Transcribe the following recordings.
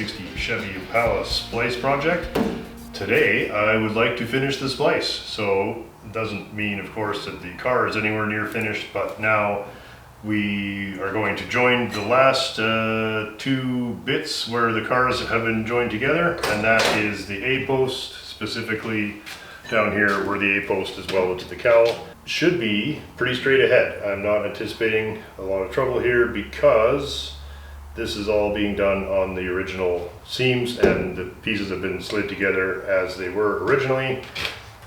1960 Chevy Impala Splice project. Today I would like to finish the splice. So it doesn't mean of course that the car is anywhere near finished, but now we are going to join the last two bits where the cars have been joined together, and that is the A-post, specifically down here where the A-post is welded to the cowl. Should be pretty straight ahead. I'm not anticipating a lot of trouble here because this is all being done on the original seams and the pieces have been slid together as they were originally,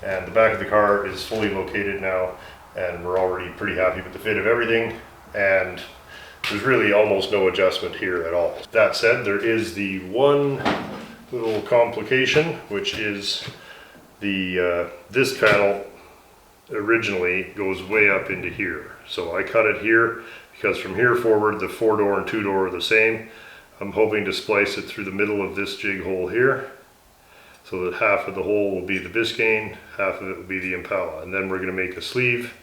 and the back of the car is fully located now and we're already pretty happy with the fit of everything, and there's really almost no adjustment here at all. That said, there is the one little complication, which is the this panel originally goes way up into here. So I cut it here because from here forward the 4-door and 2-door are the same. I'm hoping to splice it through the middle of this jig hole here, so that half of the hole will be the Biscayne, half of it will be the Impala, and then we're going to make a sleeve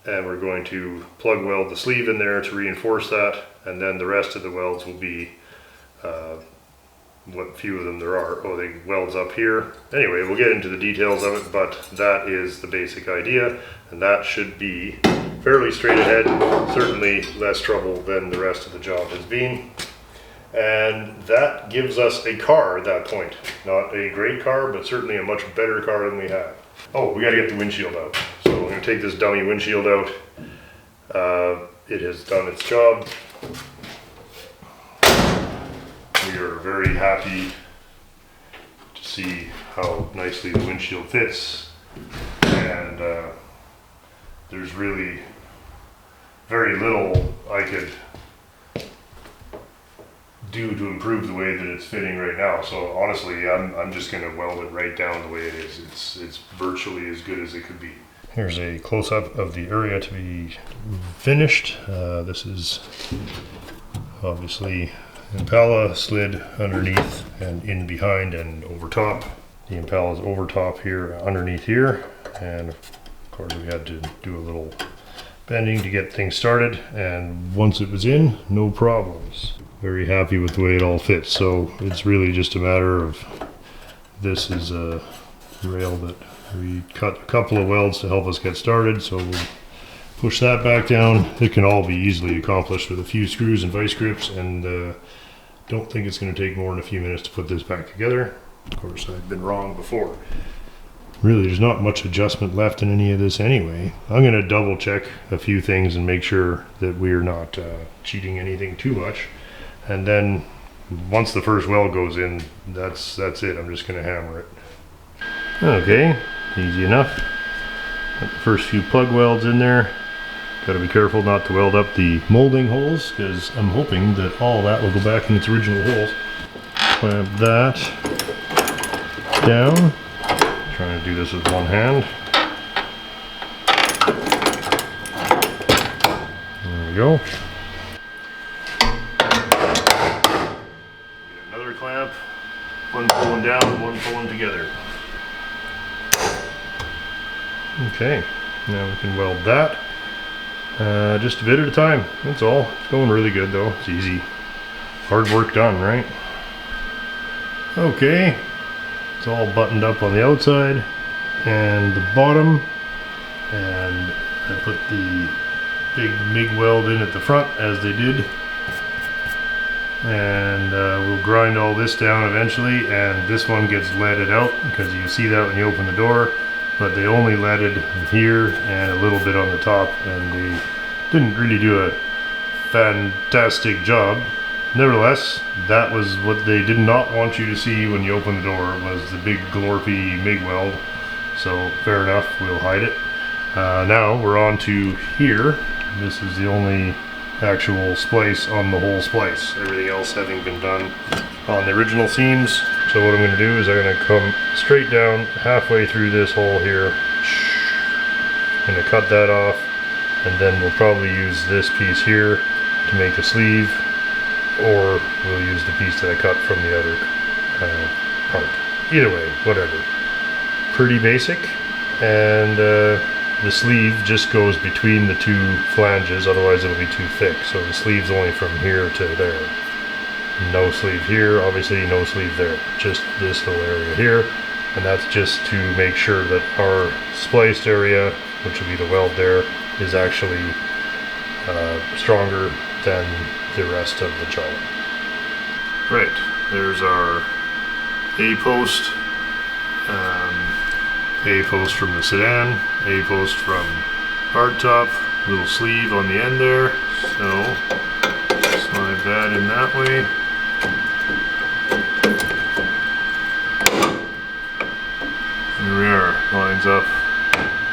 and we're going to plug weld the sleeve in there to reinforce that, and then the rest of the welds will be what few of them there are. Oh, they welds up here. Anyway, we'll get into the details of it, but that is the basic idea, and that should be fairly straight ahead, certainly less trouble than the rest of the job has been. And that gives us a car at that point. Not a great car, but certainly a much better car than we have. Oh, we gotta get the windshield out. So we're gonna take this dummy windshield out. It has done its job. We are very happy to see how nicely the windshield fits, and there's really very little I could do to improve the way that it's fitting right now. So honestly, I'm just going to weld it right down the way it is. It's virtually as good as it could be. Here's a close-up of the area to be finished. This is obviously Impala slid underneath and in behind and over top. The Impala is over top here, underneath here, and of course we had to do a little bending to get things started, and once it was in, no problems. Very happy with the way it all fits. So it's really just a matter of, this is a rail that we cut a couple of welds to help us get started, so we'll push that back down. It can all be easily accomplished with a few screws and vice grips, and don't think it's going to take more than a few minutes to put this back together. Of course, I've been wrong before. Really, there's not much adjustment left in any of this anyway. I'm going to double check a few things and make sure that we're not cheating anything too much. And then once the first weld goes in, that's it. I'm just going to hammer it. Okay, easy enough. Got the first few plug welds in there. Got to be careful not to weld up the molding holes, because I'm hoping that all that will go back in its original holes. Clamp that down. Trying to do this with one hand. There we go. Get another clamp. One pulling down, one pulling together. Okay, now we can weld that. Just a bit at a time, that's all. It's going really good though, it's easy. Hard work done, right? Okay, it's all buttoned up on the outside and the bottom, and I put the big MIG weld in at the front as they did, and we'll grind all this down eventually, and this one gets leaded out because you see that when you open the door, but they only leaded here and a little bit on the top, and they didn't really do a fantastic job. Nevertheless, that was what they did not want you to see when you open the door, was the big glorpy MIG weld. So fair enough, we'll hide it. Now we're on to here. This is the only actual splice on the whole splice, everything else having been done on the original seams. So what I'm going to do is I'm going to come straight down halfway through this hole here. I'm going to cut that off, and then we'll probably use this piece here to make a sleeve, or we'll use the piece that I cut from the other part. Either way, whatever. Pretty basic, and the sleeve just goes between the two flanges, otherwise it'll be too thick. So the sleeve's only from here to there. no sleeve here, obviously no sleeve there, just this little area here. And that's just to make sure that our spliced area, which will be the weld there, is actually stronger than the rest of the job. Right, there's our A-post. A-post from the sedan, A-post from hardtop, little sleeve on the end there, so slide that in that way. Here we are, lines up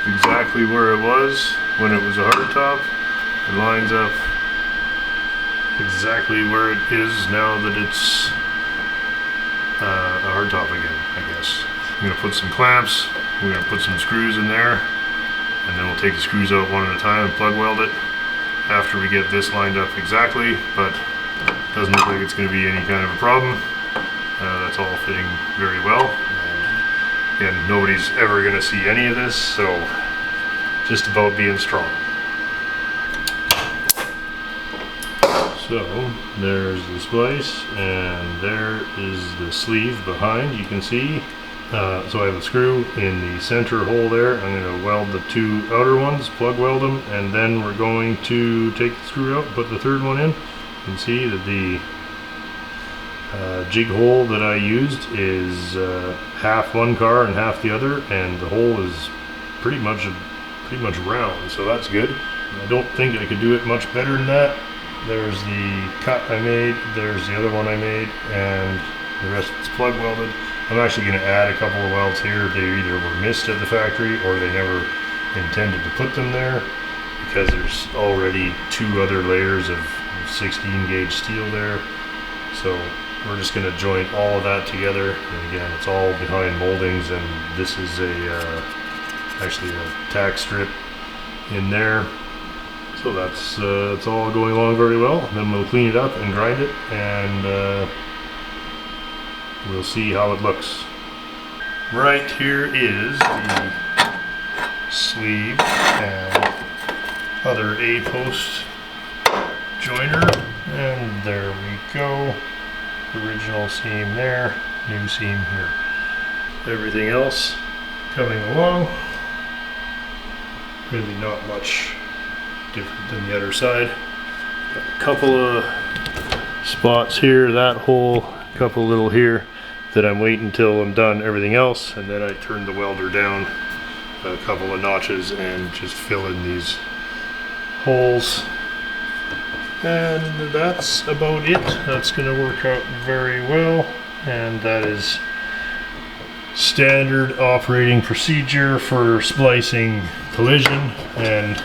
exactly where it was when it was a hardtop, and lines up exactly where it is now that it's a hardtop again, I guess. I'm going to put some clamps, we're going to put some screws in there, and then we'll take the screws out one at a time and plug weld it after we get this lined up exactly, but doesn't look like it's going to be any kind of a problem. That's all fitting very well. And nobody's ever going to see any of this, so just about being strong. So there's the splice, and there is the sleeve behind, you can see. So I have a screw in the center hole there. I'm going to weld the two outer ones, plug weld them, and then we're going to take the screw out, put the third one in. You can see that the jig hole that I used is half one car and half the other, and the hole is pretty much round, so that's good. I don't think I could do it much better than that. There's the cut I made, there's the other one I made, and the rest is plug welded. I'm actually going to add a couple of welds here. They either were missed at the factory or they never intended to put them there, because there's already two other layers of 16 gauge steel there. So we're just going to join all of that together, and again, it's all behind moldings, and this is actually a tack strip in there. So that's all going along very well. Then we'll clean it up and grind it, and we'll see how it looks. Right, here is the sleeve and other A-post joiner, and there we go. Original seam there, new seam here. Everything else coming along. Really not much different than the other side. Got a couple of spots here, that hole, a couple little here that I'm waiting until I'm done everything else, and then I turn the welder down a couple of notches and just fill in these holes. And that's about it. That's going to work out very well, and that is standard operating procedure for splicing collision, and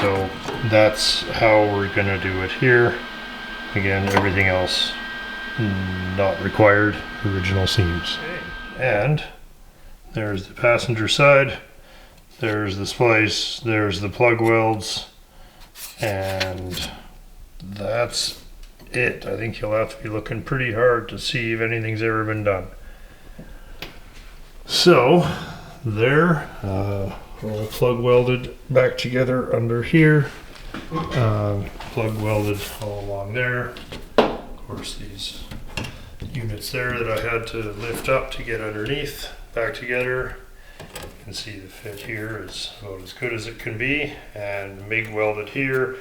so that's how we're going to do it here. Again, everything else not required, original seams. And there's the passenger side, there's the splice, there's the plug welds, and that's it. I think you'll have to be looking pretty hard to see if anything's ever been done. So there, all plug welded back together under here, plug welded all along there. Of course, these units there that I had to lift up to get underneath back together. You can see the fit here is about as good as it can be, and MIG welded here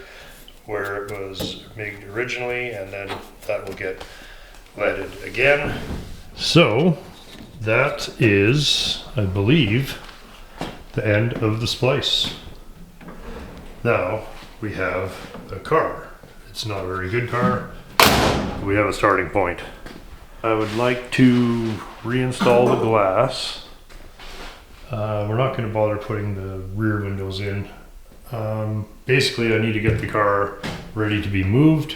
where it was MIG'd originally, and then that will get leaded again. So that is, I believe, the end of the splice. Now we have a car. It's not a very good car. We have a starting point. I would like to reinstall the glass. We're not going to bother putting the rear windows in. Basically, I need to get the car ready to be moved.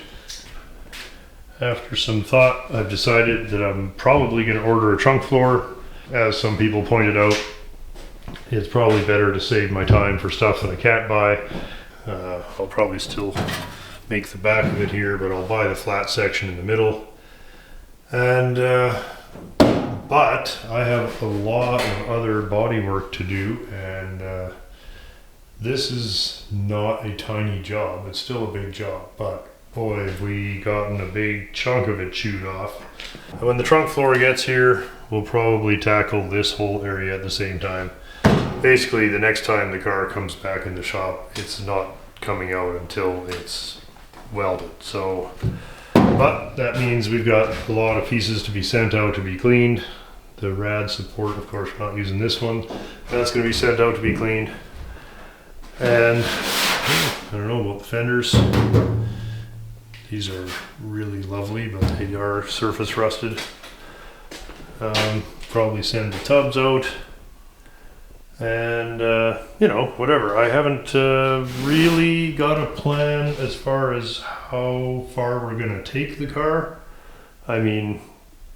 After some thought, I've decided that I'm probably going to order a trunk floor. As some people pointed out, it's probably better to save my time for stuff that I can't buy. I'll probably still make the back of it here, but I'll buy the flat section in the middle. And but I have a lot of other body work to do, and this is not a tiny job. It's still a big job, but boy, have we gotten a big chunk of it chewed off. And when the trunk floor gets here, we'll probably tackle this whole area at the same time. Basically, the next time the car comes back in the shop, it's not coming out until it's welded. So, but that means we've got a lot of pieces to be sent out to be cleaned. The rad support, of course, we're not using this one. That's going to be sent out to be cleaned. And I don't know about the fenders. These are really lovely, but they are surface rusted. Probably send the tubs out. And, you know, whatever. I haven't really got a plan as far as how far we're going to take the car. I mean,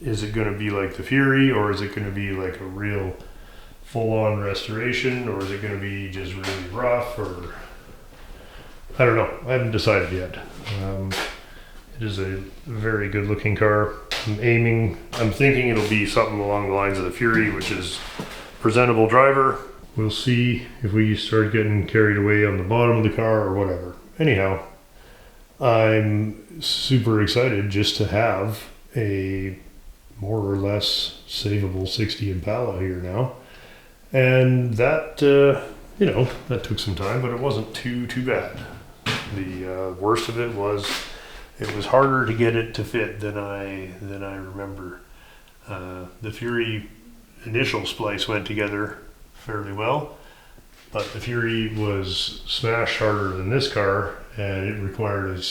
is it going to be like the Fury, or is it going to be like a real full-on restoration, or is it going to be just really rough, or I don't know. I haven't decided yet. It is a very good looking car. I'm thinking it'll be something along the lines of the Fury, which is presentable driver. We'll see if we start getting carried away on the bottom of the car or whatever. Anyhow, I'm super excited just to have a more or less savable 60 Impala here now. And that, you know, that took some time, but it wasn't too bad. The worst of it was harder to get it to fit than I remember. The Fury initial splice went together fairly well, but the Fury was smashed harder than this car, and it required a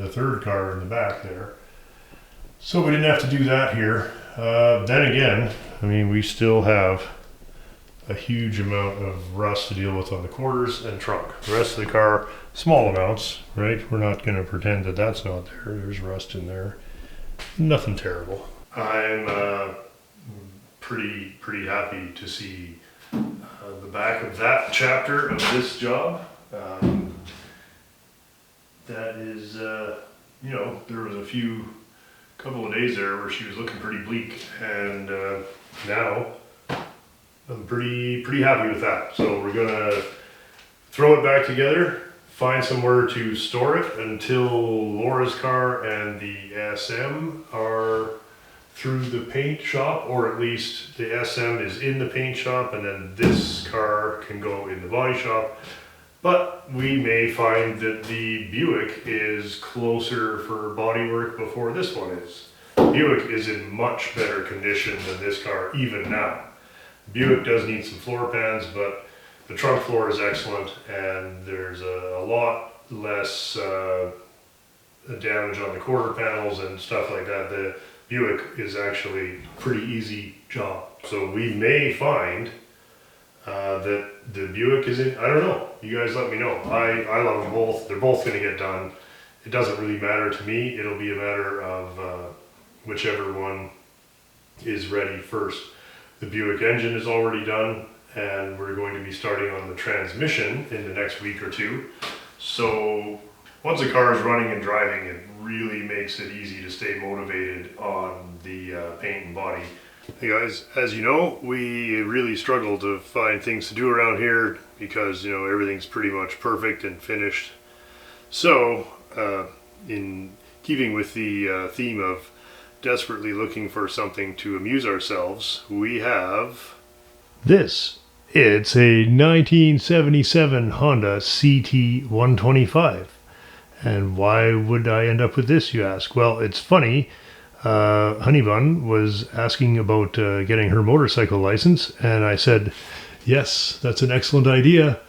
third car in the back there. So we didn't have to do that here. Then again, I mean, we still have a huge amount of rust to deal with on the quarters and trunk. The rest of the car, small amounts, right? We're not going to pretend that that's not there. There's rust in there. Nothing terrible. I'm pretty happy to see the back of that chapter of this job. That is, you know, there was a couple of days there where she was looking pretty bleak, and now I'm pretty happy with that. So we're gonna throw it back together, find somewhere to store it until Laura's car and the SM are through the paint shop, or at least the SM is in the paint shop, and then this car can go in the body shop. But we may find that the Buick is closer for bodywork before this one is. Buick is in much better condition than this car even now. Buick does need some floor pans, but the trunk floor is excellent, and there's a lot less damage on the quarter panels and stuff like that. The Buick is actually a pretty easy job. So we may find that the Buick is in, I don't know, you guys let me know. I love them both. They're both going to get done. It doesn't really matter to me. It'll be a matter of whichever one is ready first. The Buick engine is already done, and we're going to be starting on the transmission in the next week or two. So once a car is running and driving, it really makes it easy to stay motivated on the paint and body. Hey guys, as you know, we really struggle to find things to do around here because, you know, everything's pretty much perfect and finished. So, in keeping with the theme of desperately looking for something to amuse ourselves, we have this. It's a 1977 Honda CT125. And why would I end up with this, you ask? Well, it's funny. Hunnybunny was asking about getting her motorcycle license, and I said, yes, that's an excellent idea,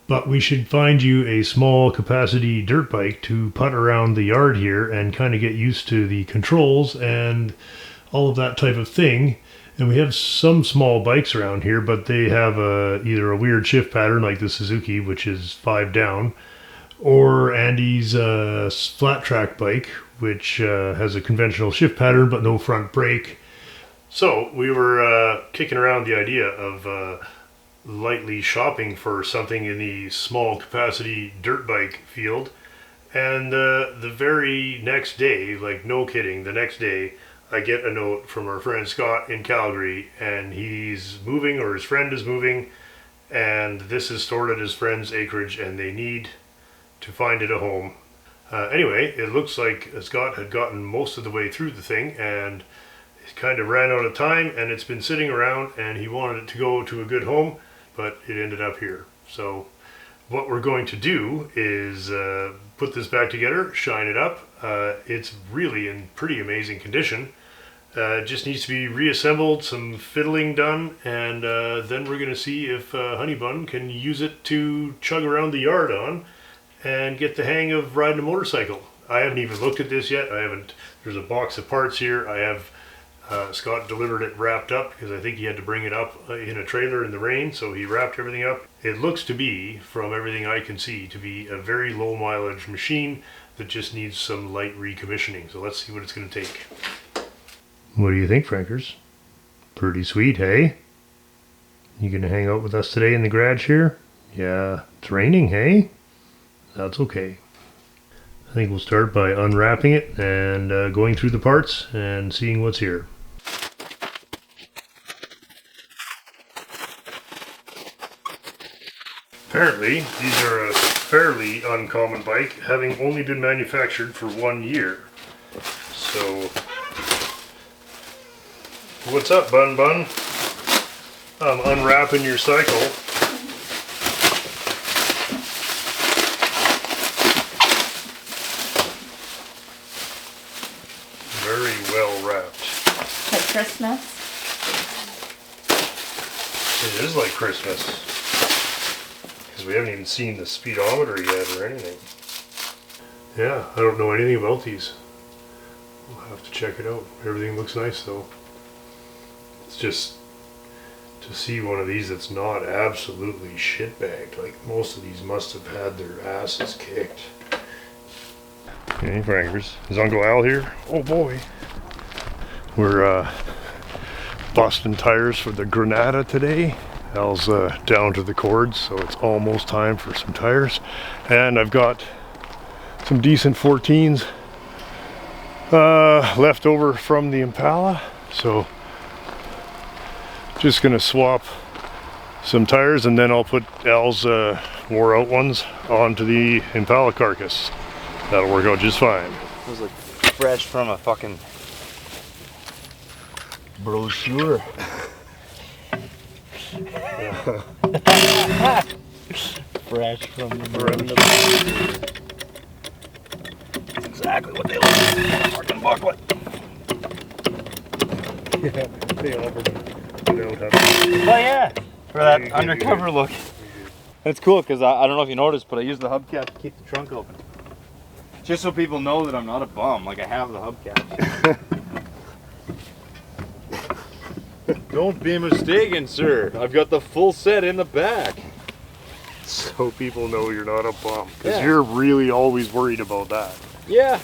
but we should find you a small capacity dirt bike to putt around the yard here and kind of get used to the controls and all of that type of thing. And we have some small bikes around here, but they have either a weird shift pattern like the Suzuki, which is 5 down, or Andy's flat track bike, which has a conventional shift pattern but no front brake. So we were kicking around the idea of lightly shopping for something in the small capacity dirt bike field, and the very next day, like no kidding, the next day I get a note from our friend Scott in Calgary, and he's moving, or his friend is moving, and this is stored at his friend's acreage, and they need to find it a home. Anyway, it looks like Scott had gotten most of the way through the thing and it kind of ran out of time, and it's been sitting around, and he wanted it to go to a good home, but it ended up here. So what we're going to do is put this back together, shine it up. It's really in pretty amazing condition. It just needs to be reassembled, some fiddling done, and then we're going to see if Hunnybun can use it to chug around the yard on and get the hang of riding a motorcycle. I haven't even looked at this yet. There's a box of parts here. I have Scott delivered it wrapped up because I think he had to bring it up in a trailer in the rain, so he wrapped everything up. It looks to be, from everything I can see, to be a very low mileage machine that just needs some light recommissioning. So let's see what it's going to take. What do you think, Frankers? Pretty sweet, hey? You gonna hang out with us today in the garage here? Yeah, it's raining, hey? That's okay. I think we'll start by unwrapping it and going through the parts and seeing what's here. Apparently, these are a fairly uncommon bike, having only been manufactured for 1 year. So, what's up, Bun Bun? I'm unwrapping your cycle. Very well wrapped. Like Christmas? It is like Christmas. Because we haven't even seen the speedometer yet or anything. Yeah, I don't know anything about these. We'll have to check it out. Everything looks nice though. It's just to see one of these that's not absolutely shitbagged. Like most of these must have had their asses kicked. Hey Frankers, is Uncle Al here? Oh boy. We're busting tires for the Granada today. Al's down to the cords, so it's almost time for some tires. And I've got some decent 14s left over from the Impala, so just gonna swap some tires and then I'll put Al's wore out ones onto the Impala carcass. That'll work out just fine. It was like fresh from a fucking brochure. Fresh from the brochure. That's exactly what they look like. Fucking booklet. Yeah, they offered them. Oh yeah, for that undercover look. That's cool because I don't know if you noticed, but I use the hubcap to keep the trunk open. Just so people know that I'm not a bum, like I have the hubcap. Don't be mistaken, sir. I've got the full set in the back. So people know you're not a bum. Because you're really always worried about that. Yeah.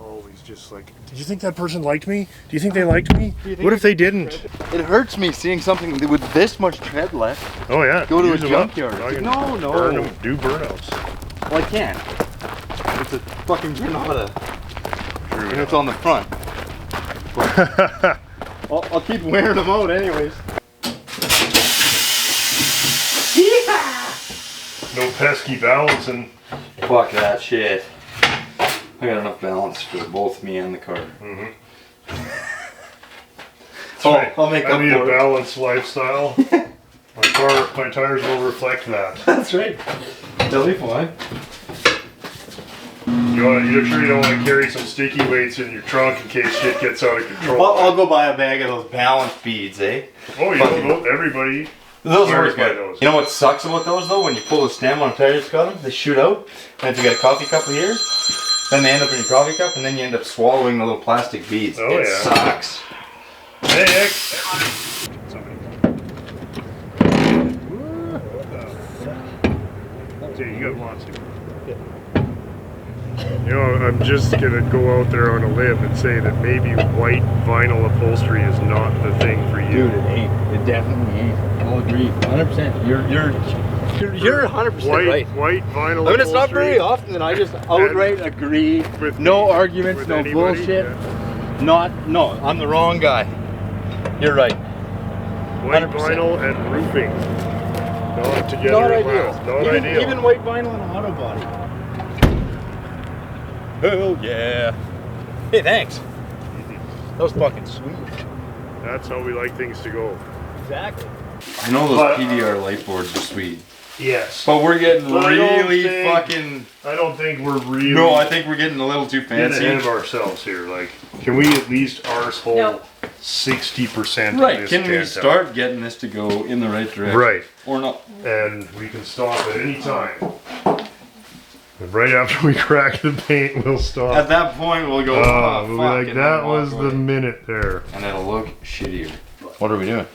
Always just like, did you think that person liked me? Do you think they liked me? What if they didn't? It hurts me seeing something with this much tread left. Oh yeah. Go to a junkyard. No. Do burnouts. Well, I can't. It's a fucking Granada. True. And it's on the front. I'll keep wearing them out anyways. No pesky balancing. Fuck that shit. I got enough balance for both me and the car. Mm-hmm. I'll make up I need for a balanced lifestyle. My tires will reflect that. That's right. They'll be fine. You're sure you don't want to carry some sticky weights in your trunk in case shit gets out of control? I'll go buy a bag of those balance beads, eh? Oh, you know, everybody. Those work good. Those. You know what sucks about those though? When you pull the stem on a tire that's got them, they shoot out. And if you got a coffee cup here, then they end up in your coffee cup, and then you end up swallowing the little plastic beads. Oh, it sucks. Hey, Nick. Dude, you got lots of. You know, I'm just gonna go out there on a limb and say that maybe white vinyl upholstery is not the thing for you. Dude, it ain't. It definitely ain't. I'll agree. 100%. You're 100% right. White vinyl. I mean, it's not very often that I just outright agree with no arguments, with no anybody, bullshit. Yeah. No, I'm the wrong guy. You're right. White 100%. vinyl and roofing. Not together Not at ideal. last. Not ideal. Even white vinyl and auto body. Hell yeah. Hey, thanks. That was fucking sweet. That's how we like things to go. Exactly. I know those PDR light boards are sweet. Yes. But we're getting really fucking... I don't think we're really... No, I think we're getting a little too fancy. Getting ahead of ourselves here. Like, can we at least arsehole 60% of right, this can we tent start getting this to go in the right direction? Right. Or not? And we can stop at any time. And right after we crack the paint, we'll stop. At that point, we'll go, we'll be like, that was the minute there. And it'll look shittier. What are we doing?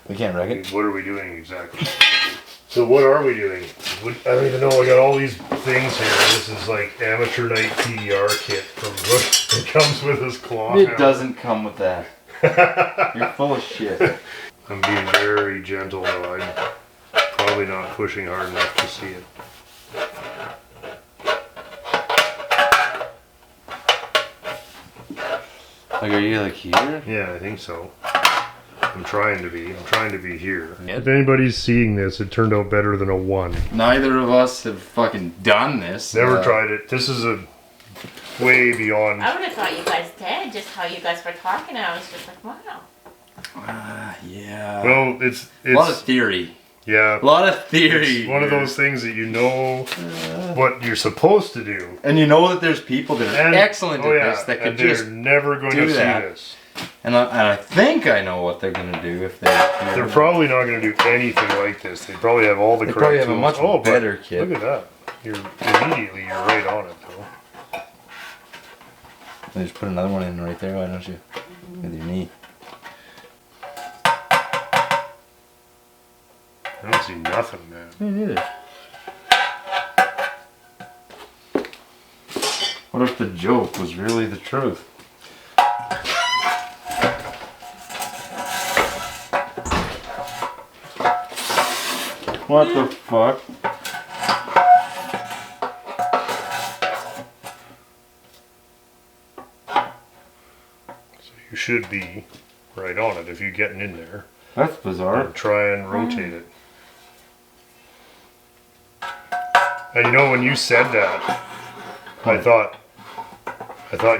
We can't wreck it? What are we doing exactly? So what are we doing? I don't even know. I got all these things here. This is like amateur night PDR kit from Bush. It comes with this cloth. It doesn't come with that. You're full of shit. I'm being very gentle though. I'm probably not pushing hard enough to see it. Like, are you like here? Yeah, I think so. I'm trying to be here. If anybody's seeing this, it turned out better than a 1. Neither of us have fucking done this. Never tried it. This is a way beyond. I would have thought you guys did, just how you guys were talking. I was just like, wow. Yeah. Well, it's a lot of theory. Yeah. A lot of theory. It's one of those things that you know what you're supposed to do. And you know that there's people that are excellent at this that could just never going to see this. And I think I know what they're going to do if they... They're probably not going to do anything like this. They probably have all the correct probably have tools. a much better kit. Look at that. You're right on it though. You just put another one in right there, why don't you? With your knee. I don't see nothing, man. Me neither. What if the joke was really the truth? What the fuck? So you should be right on it if you're getting in there. That's bizarre. And try and rotate it. And you know, when you said that, I thought,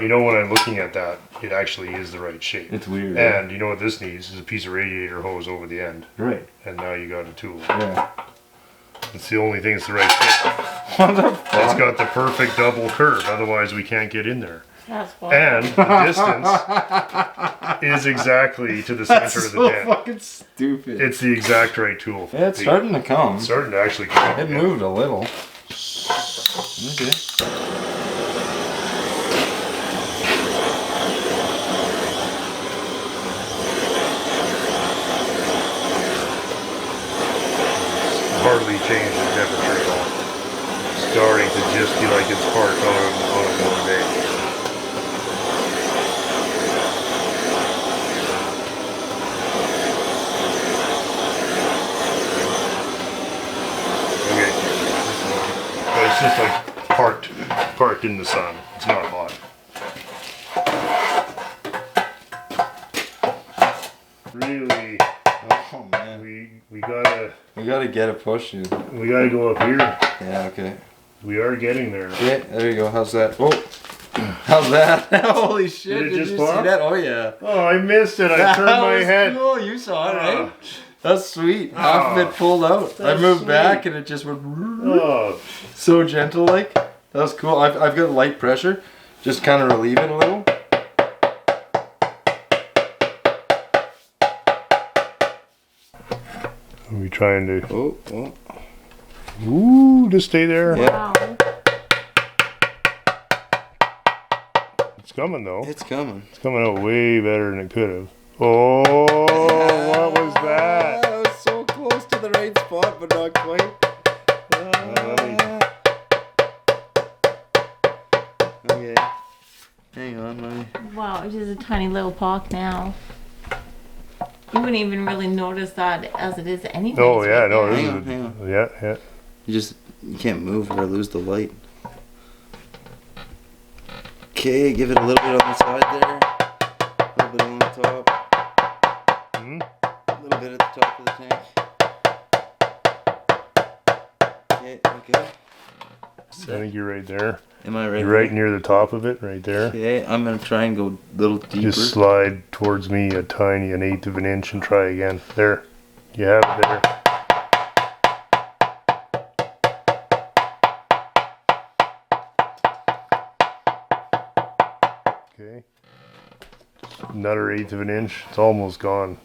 you know, when I'm looking at that, it actually is the right shape. It's weird. And you know what this needs is a piece of radiator hose over the end. Right. And now you got a tool. Yeah. It's the only thing that's the right shape. What the fuck? It's got the perfect double curve, otherwise we can't get in there. That's and the distance is exactly to the center of the tent. Fucking stupid. It's the exact right tool. Yeah, it's starting to come. It's starting to actually come. It moved a little. Okay. Hardly changed the temperature at all. Starting to just be like it's parked on a warm day. Okay. But it's just like parked in the sun. It's not hot. Really? Oh man. We gotta get a push, dude. We gotta go up here. Yeah, okay. We are getting there. Yeah, there you go. How's that? Oh, how's that? Holy shit! Did it just you pop? see that? Oh yeah. Oh, I missed it. I turned my head. Cool. You saw it, right? That's sweet. Half of it pulled out. I moved back and it just went. Oh, so gentle, like. That was cool. I've got light pressure. Just kind of relieve it a little. Are we trying to? Oh. Ooh, just stay there. Yeah. wow. It's coming though. It's coming. It's coming out way better than it could have. Oh, what was that? That was so close to the right spot, but not quite. Okay. Hang on, let me. Wow, it's just a tiny little pock now. You wouldn't even really notice that as it is anyways. Oh yeah, no, this Hang on. is yeah. You can't move or lose the light. Okay, give it a little bit on the side there. A little bit on the top. A little bit at the top of the tank. Okay, okay. I think you're right there. Am I right? You're right near the top of it, right there. Okay, I'm gonna try and go a little deeper. Just slide towards me an 1/8 of an inch and try again. There. You have it there. Okay. Another 1/8 of an inch. It's almost gone.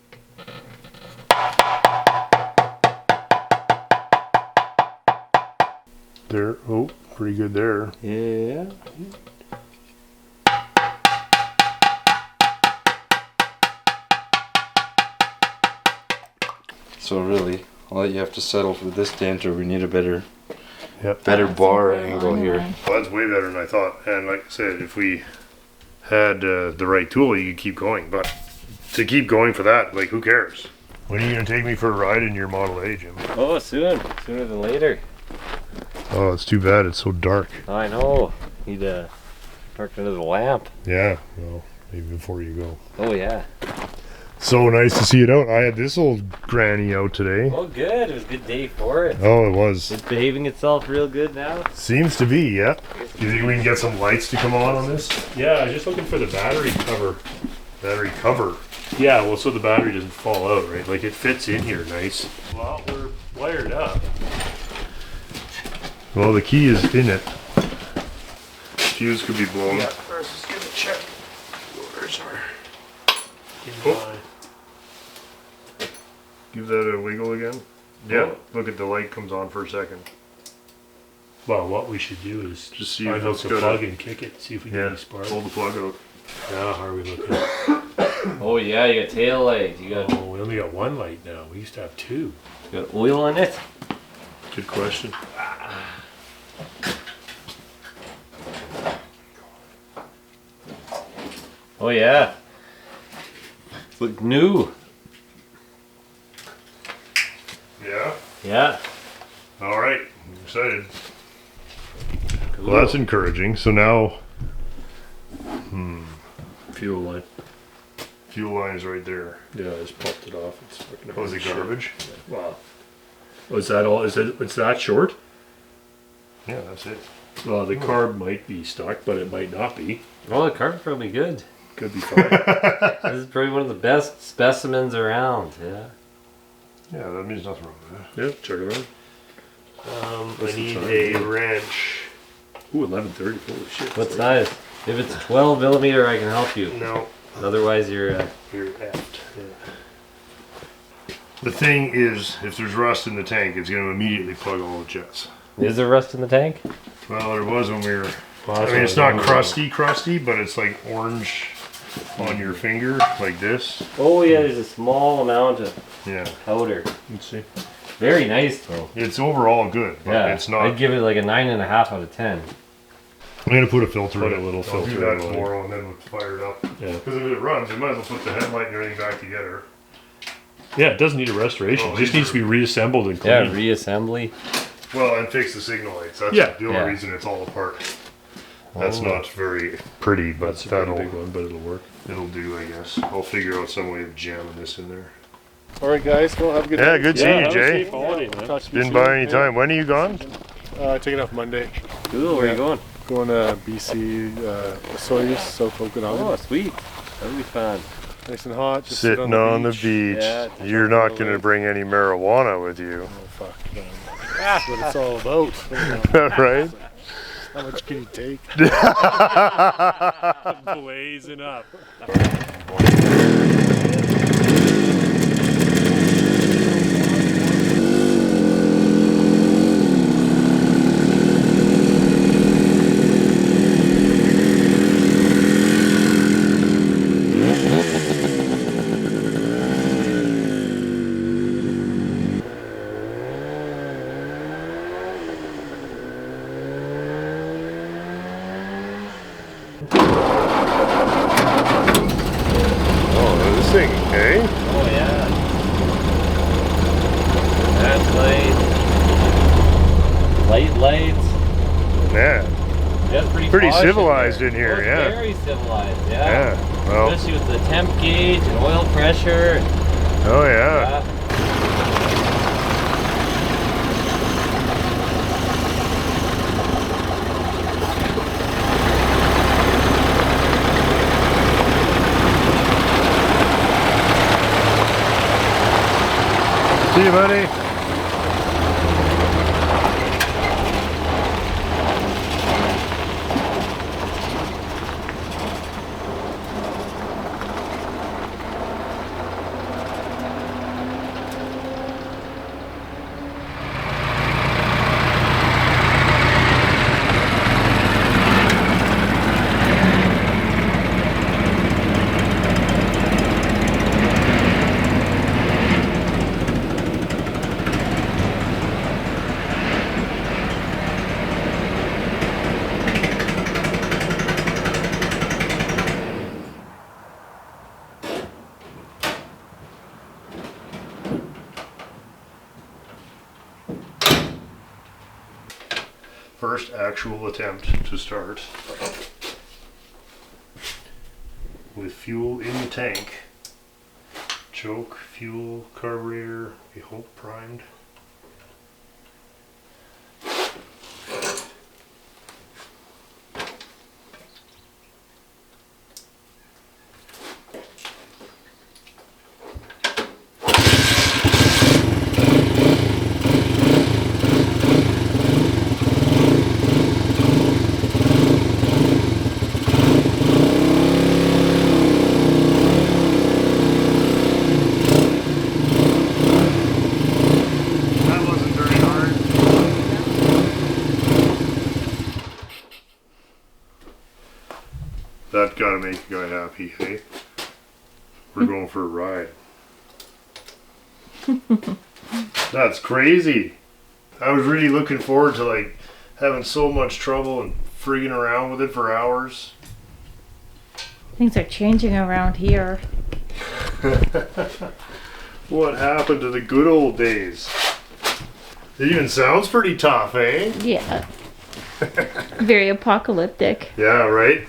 There. Oh, pretty good there. Yeah. So really, all you have to settle for this dent, or we need a better bar angle here. Well, that's way better than I thought. And like I said, if we had the right tool, you could keep going. But to keep going for that, like, who cares? When are you gonna take me for a ride in your Model A, Jim? Oh, soon. Sooner than later. Oh, it's too bad. It's so dark. I know. Need to park under the lamp. Yeah. Well, maybe before you go. Oh, yeah. So nice to see it out. I had this old granny out today. Oh, good. It was a good day for it. Oh, it was. It's behaving itself real good now. Seems to be, yeah. Do you think we can get some lights to come on this? Yeah, I was just looking for the battery cover. Battery cover. Yeah, well, so the battery doesn't fall out, right? Like, it fits in here nice. Well, we're wired up. Well, the key is in it. Fuse could be blown. Yeah. Let's just give it a check. Where's our... Oh. Give that a wiggle again. Yeah, look at the light comes on for a second. Well, what we should do is Just see if find out it's the got plug a- and kick it, see if we get Yeah, any spark. pull the plug out. Now, how are we looking? Oh, yeah. You got tail light. You got, Oh, we only got one light now. We used to have two. you got oil in it. Good question. Oh, yeah. Look new. Yeah? Yeah. All right. I'm excited. Well, that's encouraging. So now, Fuel line. fuel line is right there. Yeah, I just popped it off. It's fucking Oh, is it shit. garbage? Wow. Oh, is that all? Is it's that short? Yeah, that's it. Well, the carb might be stuck, but it might not be. Oh, the carb's probably good. Could be fine. This is probably one of the best specimens around. Yeah. Yeah, that means nothing wrong with that. Yep, check it out. I What's the need time? a wrench. Ooh, 11:30. Holy shit. What size? If it's 12 millimeter, I can help you. No, Otherwise, you're. you're apt. The thing is, if there's rust in the tank, it's going to immediately plug all the jets. Is there rust in the tank? Well, there was when we were. Well, I that's mean, what it's I not was crusty, but it's like orange on your finger, like this. Oh yeah, there's a small amount of Yeah. powder. Let's see. Very nice though. It's overall good, but Yeah, it's not. I'd give it like a 9.5 out of 10. I'm gonna put a filter Put in a it. little I'll filter do that in it. tomorrow and then we'll fire it up. Yeah. Because if it runs, you might as well put the headlight and everything back together. Yeah, it doesn't need a restoration. Oh, it just these needs to be reassembled and Yeah, cleaned. reassembly. Well, and fix the signal lights. That's Yeah. the only Yeah. reason it's all apart. That's Oh. not very pretty, but That's a pretty that'll big one, but it'll work. it'll do, I guess. I'll figure out some way of jamming this in there. All right, guys. Well, have a good Yeah, day. good seeing you, have a Jay. safe holiday, man. Talk to you Didn't soon. buy any time. When are you gone? Taking off Monday. Cool, where are you going? Going to BC, Sawyers, South Okanagan. Oh, sweet. That'll be fun. Nice and hot. Just Sitting on the beach. Yeah, You're just not on the going to lake. bring any marijuana with you, Oh, fuck. That's what it's all about. right? How much can you take? Blazing up. Oh, this thing, eh? Oh yeah. That's nice. Light lights. Yeah. That's pretty Pretty posh in civilized there. in here, Oh, it's yeah. Very civilized, yeah. Yeah. Well, Especially with the temp gauge and oil pressure. oh yeah. Yeah. See you, buddy. First actual attempt to start with fuel in the tank. Choke, fuel, carburetor, we hope primed. That gotta make a guy happy, hey? We're going for a ride. That's crazy. I was really looking forward to like having so much trouble and frigging around with it for hours. Things are changing around here. What happened to the good old days? It even sounds pretty tough, eh? Yeah. Very apocalyptic. Yeah, right?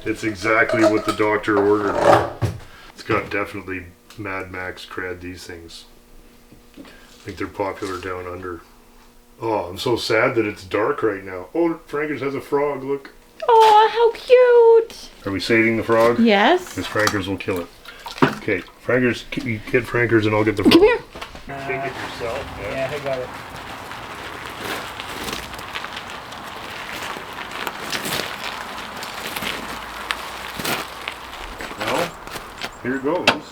It's exactly what the doctor ordered. It's got definitely Mad Max cred, these things. I think they're popular down under. Oh, I'm so sad that it's dark right now. Oh, Frankers has a frog, look. Oh, how cute! Are we saving the frog? Yes. Because Frankers will kill it. Okay, Frankers, you get Frankers and I'll get the frog. Come here. Take it yourself. Yeah, I got it. Well, here goes.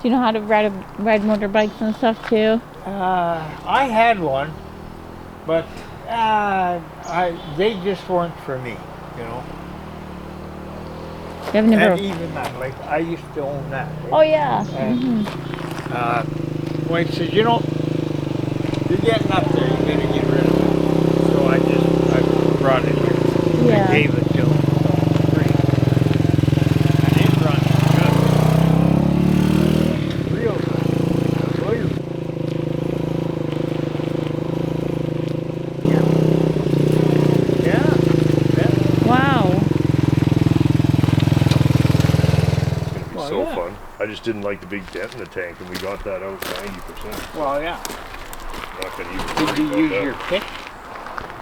Do you know how to ride motorbikes and stuff too? I had one, but they just weren't for me, you know. You have never. And even that, like I used to own that. Right? Oh yeah. And wife said, you know, you're getting up there, you gotta get rid of it. So I brought it here. Yeah. I gave it to him. Free. And it runs good. Real good. Real good. Yeah. Yeah. Wow. It's Well, so yeah. fun. I just didn't like the big dent in the tank, and we got that out 90%. Well, yeah. Not gonna even Did you worry use about your that. pick?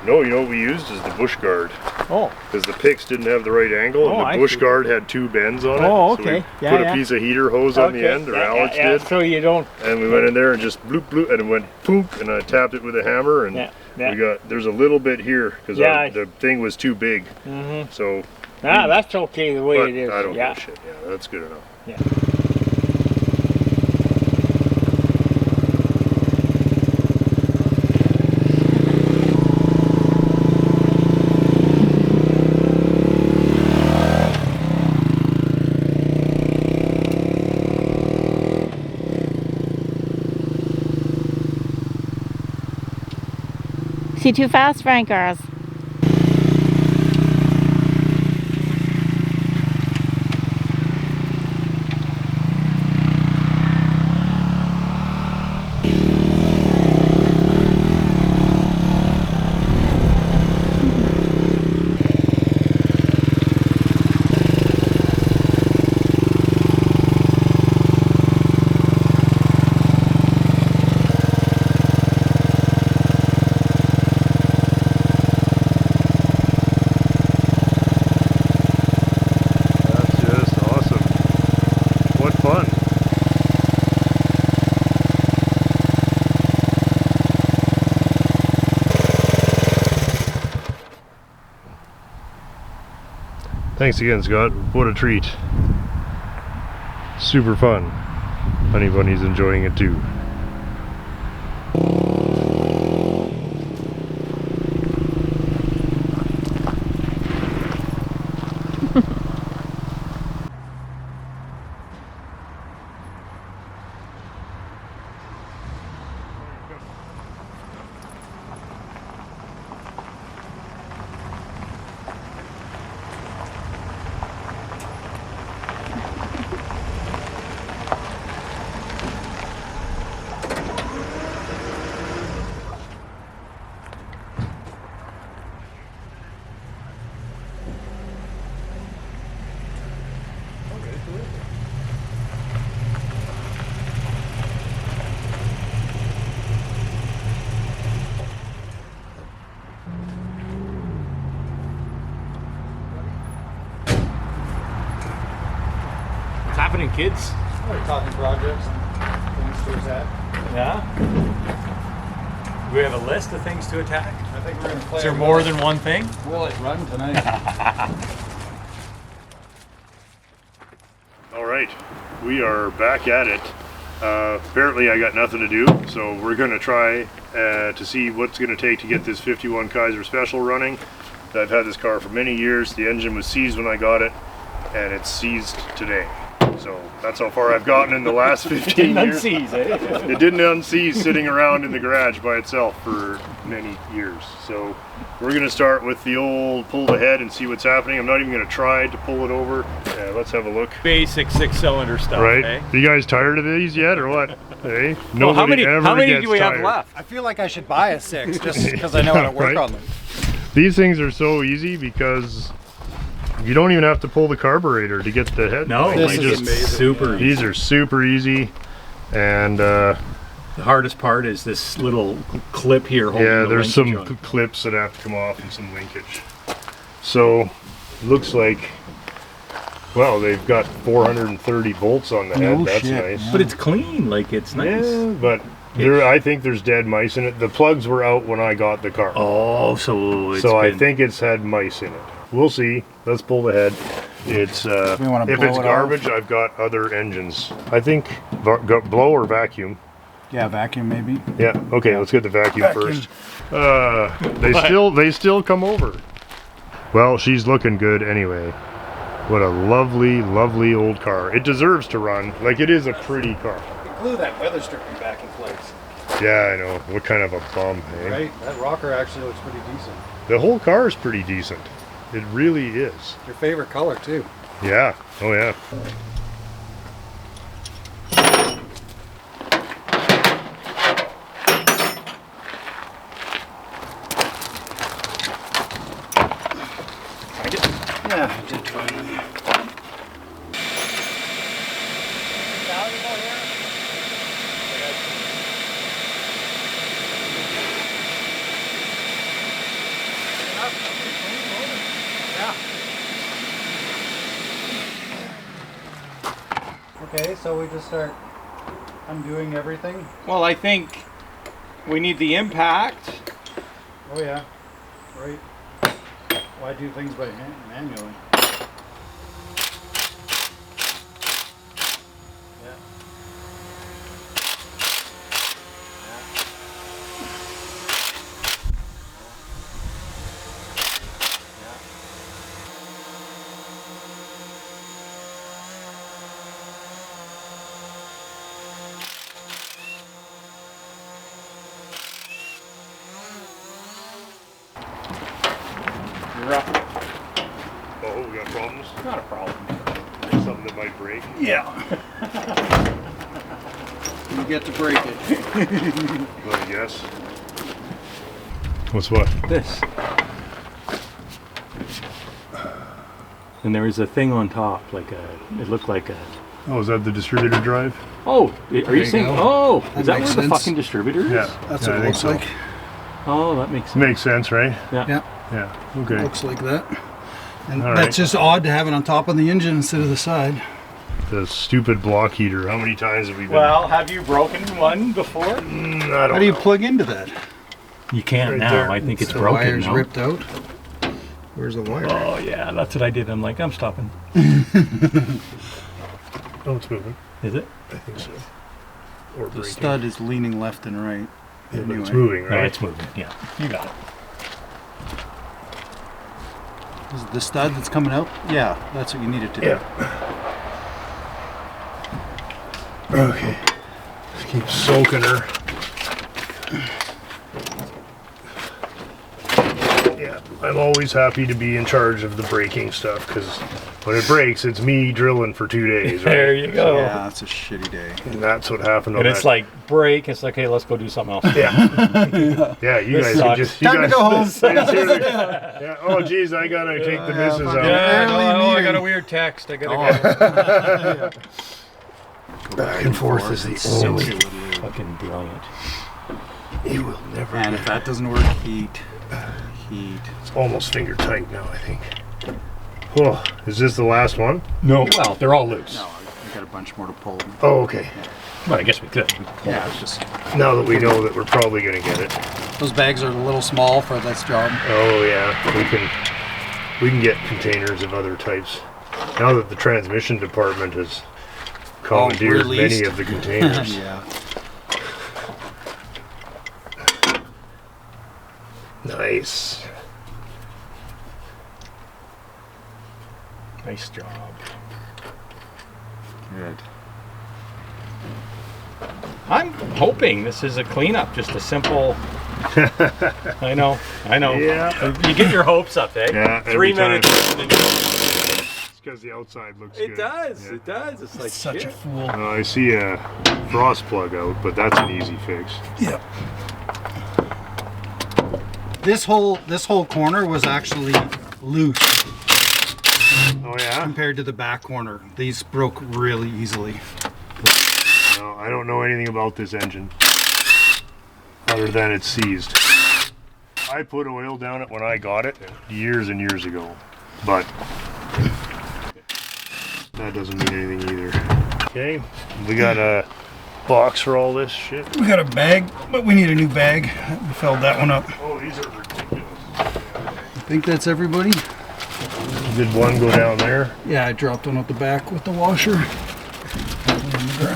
No, you know what we used is the bush guard. Oh. Because the picks didn't have the right angle, Oh, and I the bush see. guard had two bends on it. Oh, So we okay. Yeah, put yeah. a piece of heater hose on the end, or Alex did. So you don't. And we went in there and just bloop bloop, and it went poop, and I tapped it with a hammer, and Yeah. we got, there's a little bit here, because Yeah. the thing was too big. Mm-hmm. So, That's okay the way but it is. I don't yeah. give a shit. Yeah, that's good enough. Yeah. you too fast, Frankers? Thanks again, Scott. What a treat. Super fun. Hunnybunny's enjoying it too. What's happening, kids? We're talking projects and things to attack. Yeah? Do we have a list of things to attack? I think we're going to play. Is there more than one thing? Will it run tonight? All right, we are back at it. Apparently I got nothing to do, so we're going to try to see what's going to take to get this 51 Kaiser Special running. I've had this car for many years. The engine was seized when I got it, and it's seized today. So that's how far I've gotten in the last 15 years. Unseize, eh? It didn't unseize sitting around in the garage by itself for many years. So we're going to start with the old pull the head and see what's happening. I'm not even going to try to pull it over. Let's have a look. Basic 6-cylinder stuff, Right? eh? You guys tired of these yet or what? Hey, Well, how many gets do we have tired. left? I feel like I should buy a 6 just because I know how to work Right? on them. These things are so easy because you don't even have to pull the carburetor to get the head. No, Like, This you is just- amazing. super easy. These are super easy, and The hardest part is this little clip here holding yeah, the there's linkage some on. clips that have to come off and some linkage. So looks like, well, they've got 430 bolts on the head. No That's shit, nice. yeah. But it's clean, like it's nice. Yeah, but I think there's dead mice in it. The plugs were out when I got the car. Oh, so it's So I been- think it's had mice in it. We'll see. Let's pull the head. It's We wanna if blow it's it garbage, I've got other engines. I think blow or vacuum. Yeah, vacuum maybe. Yeah. Okay. Let's get the vacuum, Vacuum. first. They still come over. Well, she's looking good anyway. What a lovely, lovely old car. It deserves to run. Like, it is a pretty car. Glue that weather stripping back in place. Yeah, I know. What kind of a bum, eh? Right? That rocker actually looks pretty decent. The whole car is pretty decent. It really is. Your favorite color too. Yeah. Oh yeah. Yeah, I did fine. Okay, so we just start undoing everything. Well, I think we need the impact. Oh yeah, right. Why do things by manually? Yeah. rough. Oh, we got problems? Not a problem. Something that might break? Yeah. You get to break it. I guess. What's what? This. And there was a thing on top, like it looked like a. Oh, is that the distributor drive? Oh, are you saying? go. Oh, That is that makes where the sense. fucking distributor is? Yeah. That's yeah, what I it think looks so. like. Oh, that makes sense. Makes sense, right? Yeah. Yeah, Yeah. Okay. looks like that. And All that's right. just odd to have it on top of the engine instead of the side. The stupid block heater. How many times have we been? Well, have you broken one before? I don't How do you know. plug into that? You can't Right now. there. I think it's The broken wire's now. ripped out. Where's the wire? Oh yeah, that's what I did. I'm like, I'm stopping. Oh, it's moving. Is it? I think so. Or The breaking. stud is leaning left and right. Yeah, but it's Anyway. moving, No, right? it's moving. Yeah, you got it. Is it the stud that's coming out? Yeah, that's what you need it to do. Yeah. Okay. Just keep soaking her. Yeah, I'm always happy to be in charge of the braking stuff because when it breaks, it's me drilling for 2 days, right? There you go. Yeah, that's a shitty day. And that's what happened on And it's that. like break. It's like, hey, let's go do something else. Yeah, you This guys sucks. can just. You Time to guys, go home. Yeah. Oh, geez, I gotta take the missus out. Yeah, Early I meeting. got a weird text. I gotta go. Back and forth is the only. Fucking brilliant. You will never. And if that doesn't work, heat. It's almost finger tight now, I think. Oh, is this the last one? No, well, they're all loose. No, I got a bunch more to pull. Oh, okay. Well, I guess we could. Yeah, it's just Now that we know that we're probably gonna get it. those bags are a little small for this job. Oh yeah, we can get containers of other types. Now that the transmission department has commandeered many released. of the containers. Yeah. Nice. Nice job. Good. I'm hoping this is a cleanup, just a simple. I know. Yeah. You get your hopes up, eh? Yeah, 3 every time. minutes. It's because the outside looks It good. does. Yeah. It does. It's like Such a shit. fool. I see a frost plug out, but that's an easy fix. Yep. This whole corner was actually loose Oh yeah? compared to the back corner. These broke really easily. No, I don't know anything about this engine. Other than it's seized. I put oil down it when I got it years and years ago. But that doesn't mean anything either. Okay, we got a box for all this shit. We got a bag, but we need a new bag. We filled that one up. Oh, these are ridiculous. I think that's everybody. Did one go down there? Yeah, I dropped one at the back with the washer.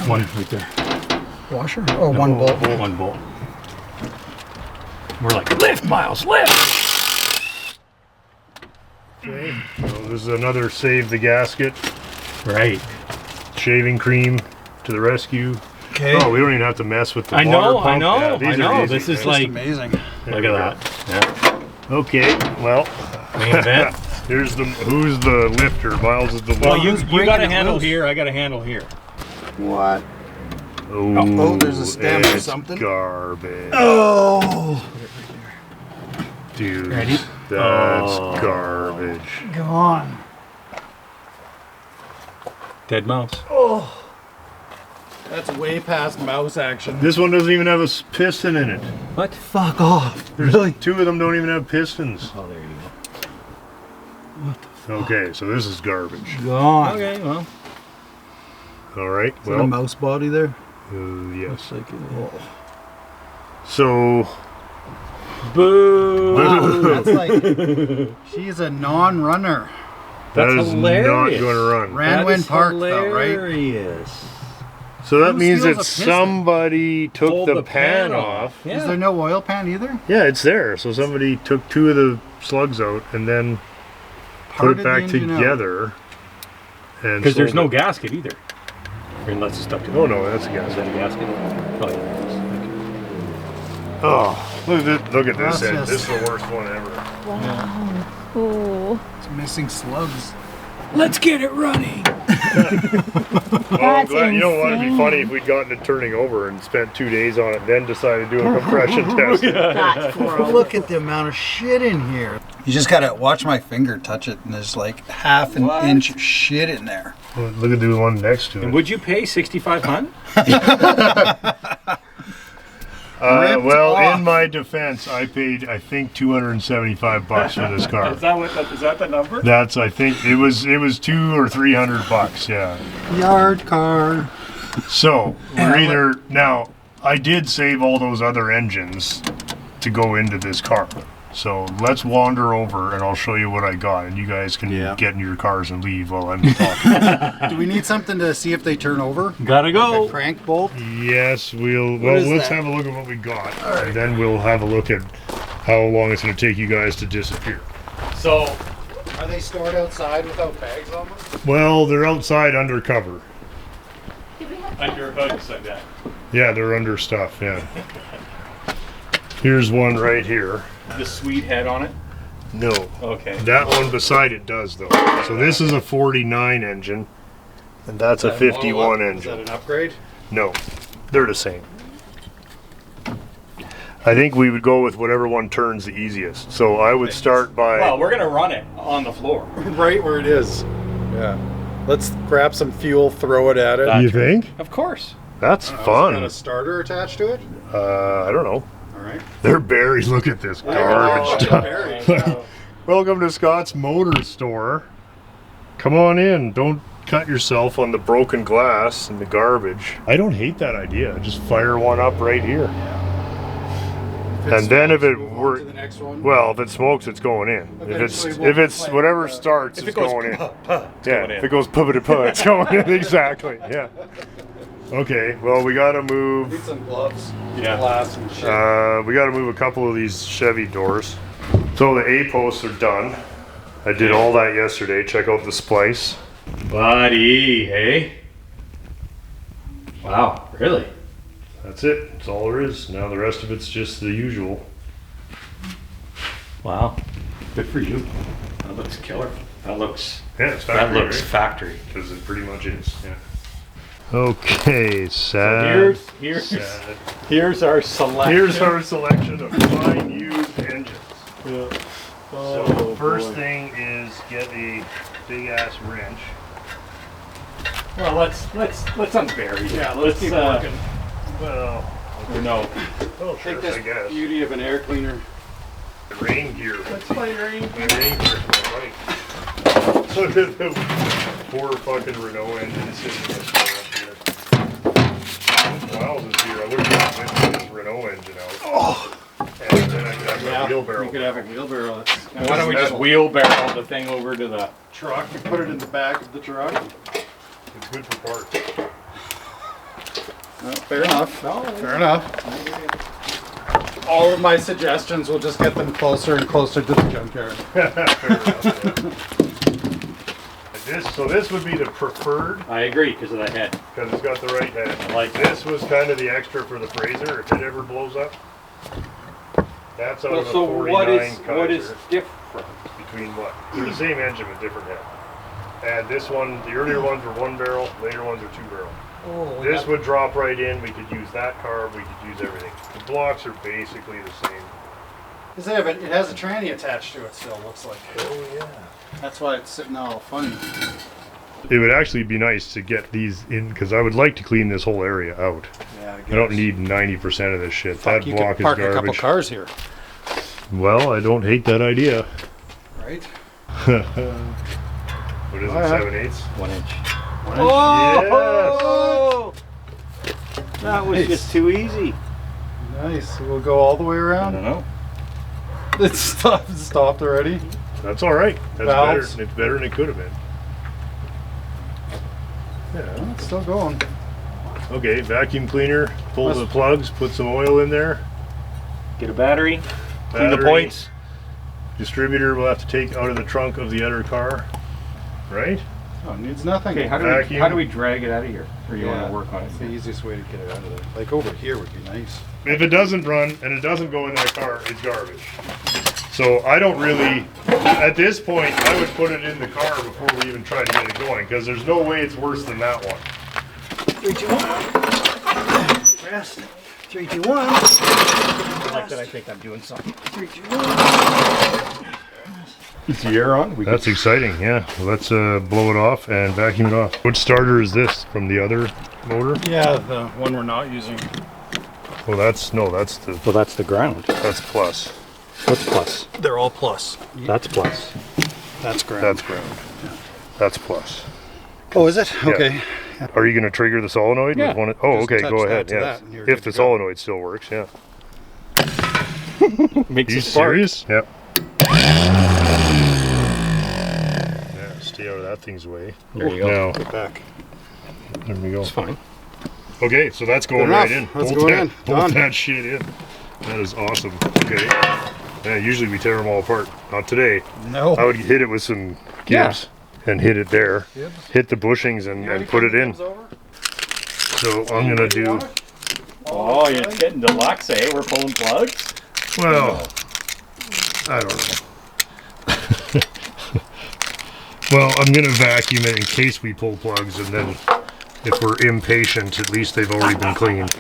One right there. Washer? Oh, one bolt. One bolt. We're like, lift, Miles, lift! Okay, so this is another save the gasket. Right. Shaving cream to the rescue. Okay. Oh, we don't even have to mess with the I water know, pump. I know, Yeah, I these are know. easy. This is Just like, amazing. look at that. Yeah. Okay, well, Main event. here's the who's the lifter. Miles is the Well, lifter. you got a breaking it handle loose? here. I got a handle here. What? Oh, there's a stem or it's something. Garbage, Oh! dude. Ready? That's Oh. garbage. Gone. Dead mouse. That's way past mouse action. This one doesn't even have a piston in it. What? Fuck off. Really? Two of them don't even have pistons. Oh, there you Okay, so this is garbage. go. Gone. Okay, well. All right. Is that a Well, mouse body there? yes. Like So, boo. Wow, that's like, she's a non-runner. that That's is hilarious. not going to run. Ran when parked though, right? Hilarious. So that Who means steals that a piston? somebody took Pulled the pan off. Yeah. Is there no oil pan either? Yeah, it's there. So somebody took two of the slugs out and then put Parted it the back engine out. together. And Because there's sold no it. gasket either. Unless it's stuck to Oh no, that's a Is gas. that a gasket? Oh, yeah. Oh, look at this That's end. just- This is the worst one ever. Wow. Ooh. It's missing slugs. Let's get it running. Well, I'm glad. You know what? It'd be insane. funny if we'd gotten it turning over and spent 2 days on it, then decided to do a compression test. That's horrible. Look at the amount of shit in here. You just gotta watch my finger touch it, and there's like half an inch of shit in there. Look at the one next to it. Would you pay $6,500? Ripped Well, off. in my defense, I paid $275 for this car. Is that the number? That's I think it was $200 or $300. Yeah. Yard car. So we're either now. I did save all those other engines to go into this car. So let's wander over and I'll show you what I got, and you guys can get in your cars and leave while I'm talking. Do we need something to see if they turn over? Gotta A go. crank bolt? Yes, is let's that? have a look at what we got, and then we'll have a look at how long it's going to take you guys to disappear. So, Are they stored outside without bags on them? Well, they're outside under cover. under hooks like that. Yeah, they're under stuff, yeah. Here's one right here. The sweet head on it? No. Okay. That one beside it does, though. So this is a 49 engine, and that's a 51 Is engine. that an upgrade? No, they're the same. I think we would go with whatever one turns the easiest. So I would start by... Well, we're gonna run it on the floor. Right where it is. Yeah. Let's grab some fuel, throw it at it. You think? Of course. That's Got fun. a starter attached to it? I don't know. All right. They're berries. Look at this garbage. Welcome to Scott's Motor Store. Come on in. Don't cut yourself on the broken glass and the garbage. I don't hate that idea. Just fire one up right here. And then if it were were, the next one. well, if it smokes, it's going in. Eventually we'll If it's play whatever with it. starts, If it's it goes going in. going Yeah, in. if it goes puppity it's going in. Exactly. Yeah. Okay. Well, we got to move. Need some gloves. Yeah. Glass and shit. We got to move a couple of these Chevy doors. So the A posts are done. I did all that yesterday. Check out the splice. Buddy, hey? Wow, really? That's it. That's all there is. Now the rest of it's just the usual. Wow. Good for you. That looks killer. That looks Yeah, it's factory. that looks factory. Because it pretty much is. Yeah. Okay, sad. Here's here's our selection. Here's our selection of fine used engines. So the first thing is get a big ass wrench. Well, let's unbury it. Yeah, let's keep working. Well, Or no. well, sure, Take this I guess. beauty of an air cleaner. The rain gear. Let's play rain. My rain gear is my bike. Look at the poor fucking Renault engine sitting up here. Miles is here. I would have this Renault engine out. Oh. And then I could have my wheelbarrow. We could have a wheelbarrow. Why don't we just wheelbarrow the thing over to the truck and put it in the back of the truck? It's good for parts. Fair enough. Fair enough. All of my suggestions will just get them closer and closer to the junkyard. Fair enough, yeah. So this would be the preferred I agree because of the head. because it's got the right head. I like This was kind of the extra for the Fraser if it ever blows up. That's out of a 49 what Kaiser. is different? Between what? They're the same engine with different head. And this one, the earlier ones were 1 barrel, later ones are 2 barrel. This would drop right in. We could use that carb. We could use everything. The blocks are basically the same. It has a tranny attached to it still, looks like. Oh yeah. That's why it's sitting all funny. It would actually be nice to get these in because I would like to clean this whole area out. Yeah, I don't need 90% of this shit. That you block could park is a couple garbage. cars here, Well, I don't hate that idea. right? What is it, yeah. 7/8? 1 inch. Oh! That was just too easy. Nice. We'll go all the way I around. don't know. It's stopped already. That's all right. That's Valves. better. It's better than it could have been. Well, it's still going. Okay, vacuum cleaner. Pull the plugs. Put some oil in there. Get a battery. Clean the Battery. points. Distributor we'll have to take out of the trunk of the other car. Right? Oh, it needs nothing. Okay, Vacuum. how do we drag it out of here? Or you want Yeah, to work on it? that's the easiest way to get it out of there. Like over here would be nice. If it doesn't run and it doesn't go in that car, it's garbage. So I don't really, at this point, I would put it in the car before we even try to get it going, because there's no way it's worse than that one. 3, 2, 1. Rest. 3, 2, 1. Like that, I think I'm doing something. 3, 2, 1. Is the air on? That's exciting, yeah. Let's blow it off and vacuum it off. Which starter is this from the other motor? Yeah, the one we're not using. Well, that's the, Well, that's the ground. that's plus. What's plus? They're all plus. That's plus. That's ground. That's ground. That's plus. Oh, is it? Okay. Are you going to trigger the solenoid? Yeah. With one? Oh, Just okay, touch go that ahead. to Yeah. that and you're If good the to go. solenoid still works, yeah. Makes Are you it spark. serious? Yep. Yeah, stay out of that thing's way. There you go. Now, Get back. there we go. It's fine. Okay, so that's going Good right enough. in. That's Bolt going that, in. bolt Done. that shit in. That is awesome. Okay. Yeah, usually we tear them all apart. Not today. No. I would hit it with some gibs and hit it there. Hit the bushings and put it in. So I'm gonna do, Oh, you're getting deluxe, eh? We're pulling plugs? well, I don't know. Well, I'm gonna vacuum it in case we pull plugs, and then if we're impatient, at least they've already been cleaned.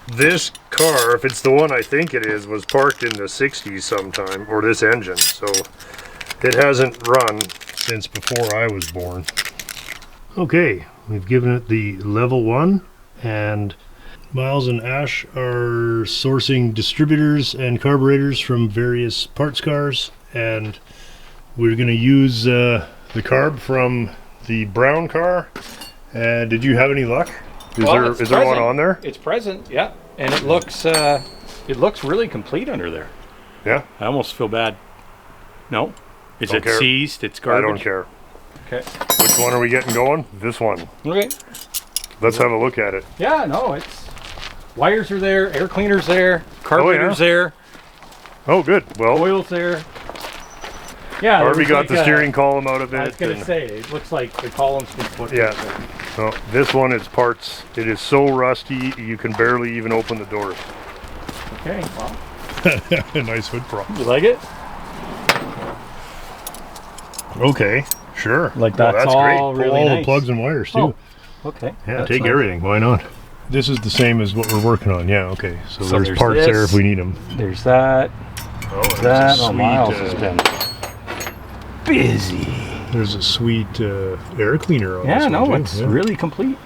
This car, if it's the one I think it is, was parked in the 60s sometime, or this engine, so it hasn't run since before I was born. Okay, we've given it the level 1, and Miles and Ash are sourcing distributors and carburetors from various parts cars, and we're going to use the carb from the brown car. And did you have any luck? Is there one on there? It's present, yeah. And it looks really complete under there. Yeah? I almost feel bad. No? Is Don't it care. seized? It's I garbage? don't care. Okay. Which one are we getting going? This one. Okay. Let's have a look at it. Yeah, no, it's wires are there, air cleaner's there, carburetor's there, Oh, good. Well, oil's there. Yeah, there Harvey was got like the steering column out of I was it. gonna and- say it looks like the column's been put. Yeah. So this one is parts. It is so rusty you can barely even open the doors. Okay. Well, Nice hood prop. you like it? Okay, sure. Like Well, that's that's all great. Pull really all the nice. plugs and wires too. Oh, okay. Yeah, That's take nice. everything. Why not? This is the same as what we're working on. Yeah. Okay. So, So there's there's parts there this. if we need them. There's that. Oh, there's That. a Oh, sweet, Miles has been busy. There's a sweet air cleaner on Yeah, this no, one, too. it's Yeah. really complete.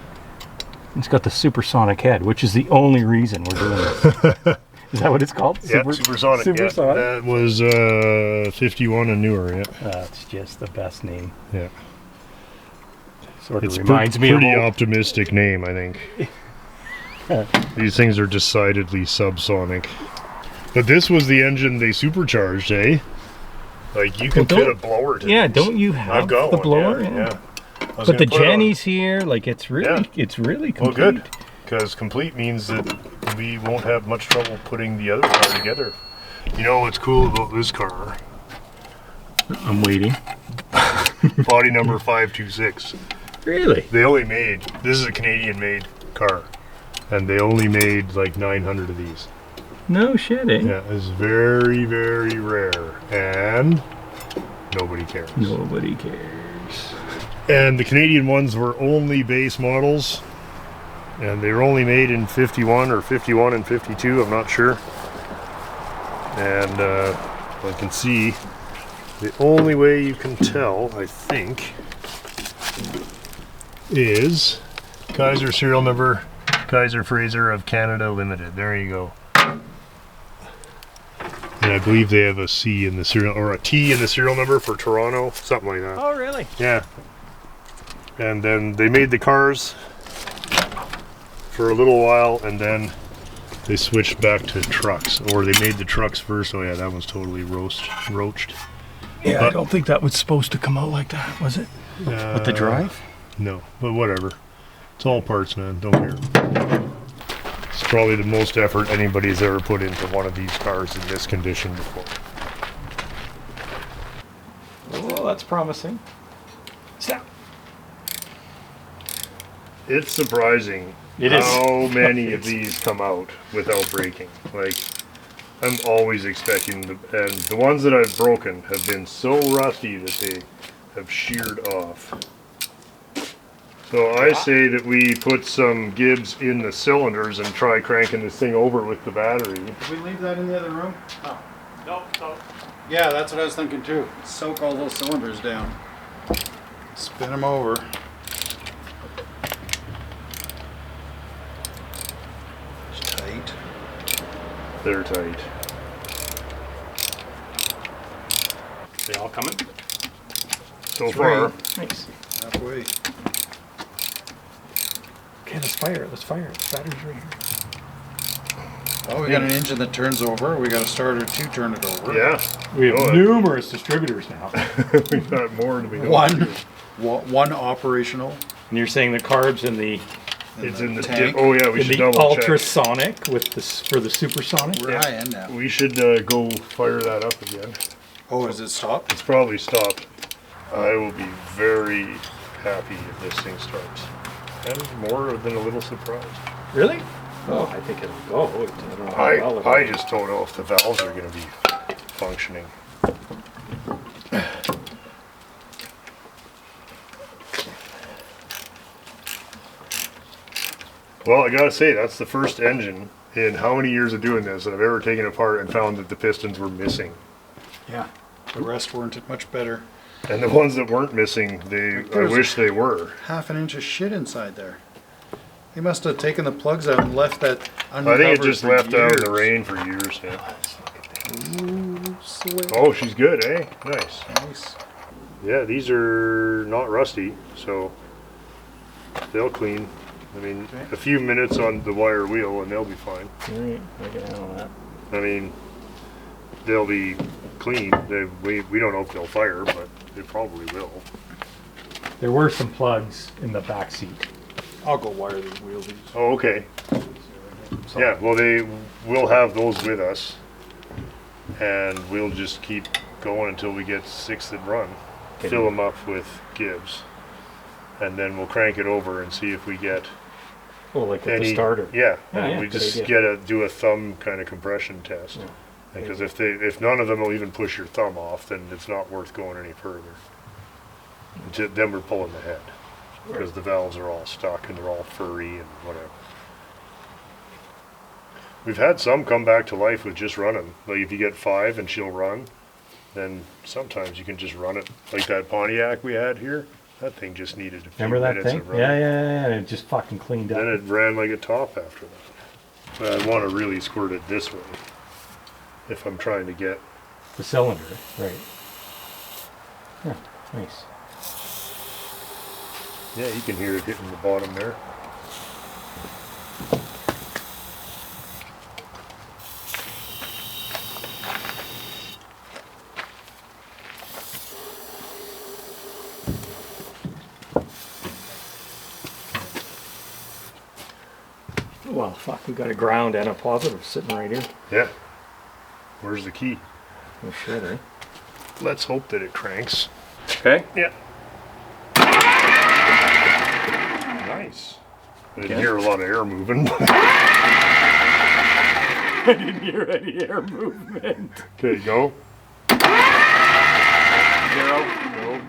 It's got the supersonic head, which is the only reason we're doing this. Is that what it's called? Yeah, supersonic. Supersonic. Yeah. That was 51 and newer. Yeah. That's just the best name. Yeah. Sort of It's reminds me of pretty old- optimistic name, I think. These things are decidedly subsonic. But this was the engine they supercharged, eh? Like you can Well, fit a blower to Yeah, these. don't you have I've got the one, blower? Yeah. I was But the gonna put it on. Jenny's here, like it's really, it's really Well, complete. good. Because complete means that we won't have much trouble putting the other car together. You know what's cool about this car? I'm waiting. Body number 526. Really? They only made, this is a Canadian made car. And they only made like 900 of these. No shit, eh? Yeah, it's very, very rare. And nobody cares. Nobody cares. And the Canadian ones were only base models. And they were only made in 51 or 51 and 52, I'm not sure. And I can see the only way you can tell, I think, is Kaiser serial number, Kaiser Fraser of Canada Limited. There you go. And I believe they have a C in the serial, or a T in the serial number for Toronto, something like that. Oh, really? Yeah. And then they made the cars for a little while, and then they switched back to trucks, or they made the trucks first. Oh yeah, that one's totally roached. Yeah, But- I don't think that was supposed to come out like that, was it? With the drive? No, but whatever. It's all parts, man. Don't care. It's probably the most effort anybody's ever put into one of these cars in this condition before. that's promising. Snap. It's surprising It is. how many of these come out without breaking. Like, I'm always expecting, and the ones that I've broken have been so rusty that they have sheared off. So I say that we put some Gibbs in the cylinders and try cranking this thing over with the battery. Did we leave that in the other room? Oh. Nope. Yeah, that's what I was thinking too. Soak all those cylinders down. Spin them over. It's tight. They're tight. They all coming? So far. Nice. Halfway. Okay, let's fire it. Let's fire it. The battery's right here. Oh, we got an engine that turns over. We got a starter to turn it over. Yeah. We have Oh, numerous distributors now. We've got more than we know. One operational. And you're saying the carbs in the It's in the tank. Oh yeah, we in should the double check. ultrasonic with the for the supersonic. We're high end now. We should go fire that up again. Oh, is it stopped? It's probably stopped. I will be very happy if this thing starts. And more than a little surprised. Really? Oh, I think it'll go. I don't know how well it'll I go. just don't know if the valves are going to be functioning. Well, I gotta say, that's the first engine in how many years of doing this that I've ever taken apart and found that the pistons were missing. Yeah. The rest weren't much better. And the ones that weren't missing, I There's- wish they were. Half an inch of shit inside there. They must have taken the plugs out and left that I uncovered. think it just for left out in the years. rain for years, yeah. Ooh, slick. Oh, she's good, eh? Nice. Nice. Yeah, these are not rusty, so they'll clean. I mean, Okay. a few minutes on the wire wheel and they'll be fine. Alright, I can handle that. I mean, they'll be clean. We don't know if they'll fire, but they probably will. There were some plugs in the back seat. I'll go wire these wheels. Oh, okay. Yeah, well, we'll have those with us, and we'll just keep going until we get 6 that run. Okay. Fill them up with Gibbs, and then we'll crank it over and see if we get Oh, like at any the starter. Yeah, Yeah, and yeah, we good just idea. do a thumb kind of compression test. Yeah. Because if none of them will even push your thumb off, then it's not worth going any further. Then we're pulling the head because the valves are all stuck and they're all furry and whatever. We've had some come back to life with just running. Like if you get 5 and she'll run, then sometimes you can just run it. Like that Pontiac we had here, that thing just needed a few Remember that minutes thing? of Yeah, running. yeah, and it just fucking cleaned Then up. it ran like a top after that. But I want to really squirt it this way if I'm trying to get. The cylinder, right. Yeah, nice. Yeah, you can hear it hitting the bottom there. Well, fuck, we got a ground and a positive sitting right here. Yeah. Where's the key? Oh shit, eh? Let's hope that it cranks. Okay. Yeah. Nice. I didn't Okay. hear a lot of air moving. I didn't hear any air movement. Okay, go. 0. Go.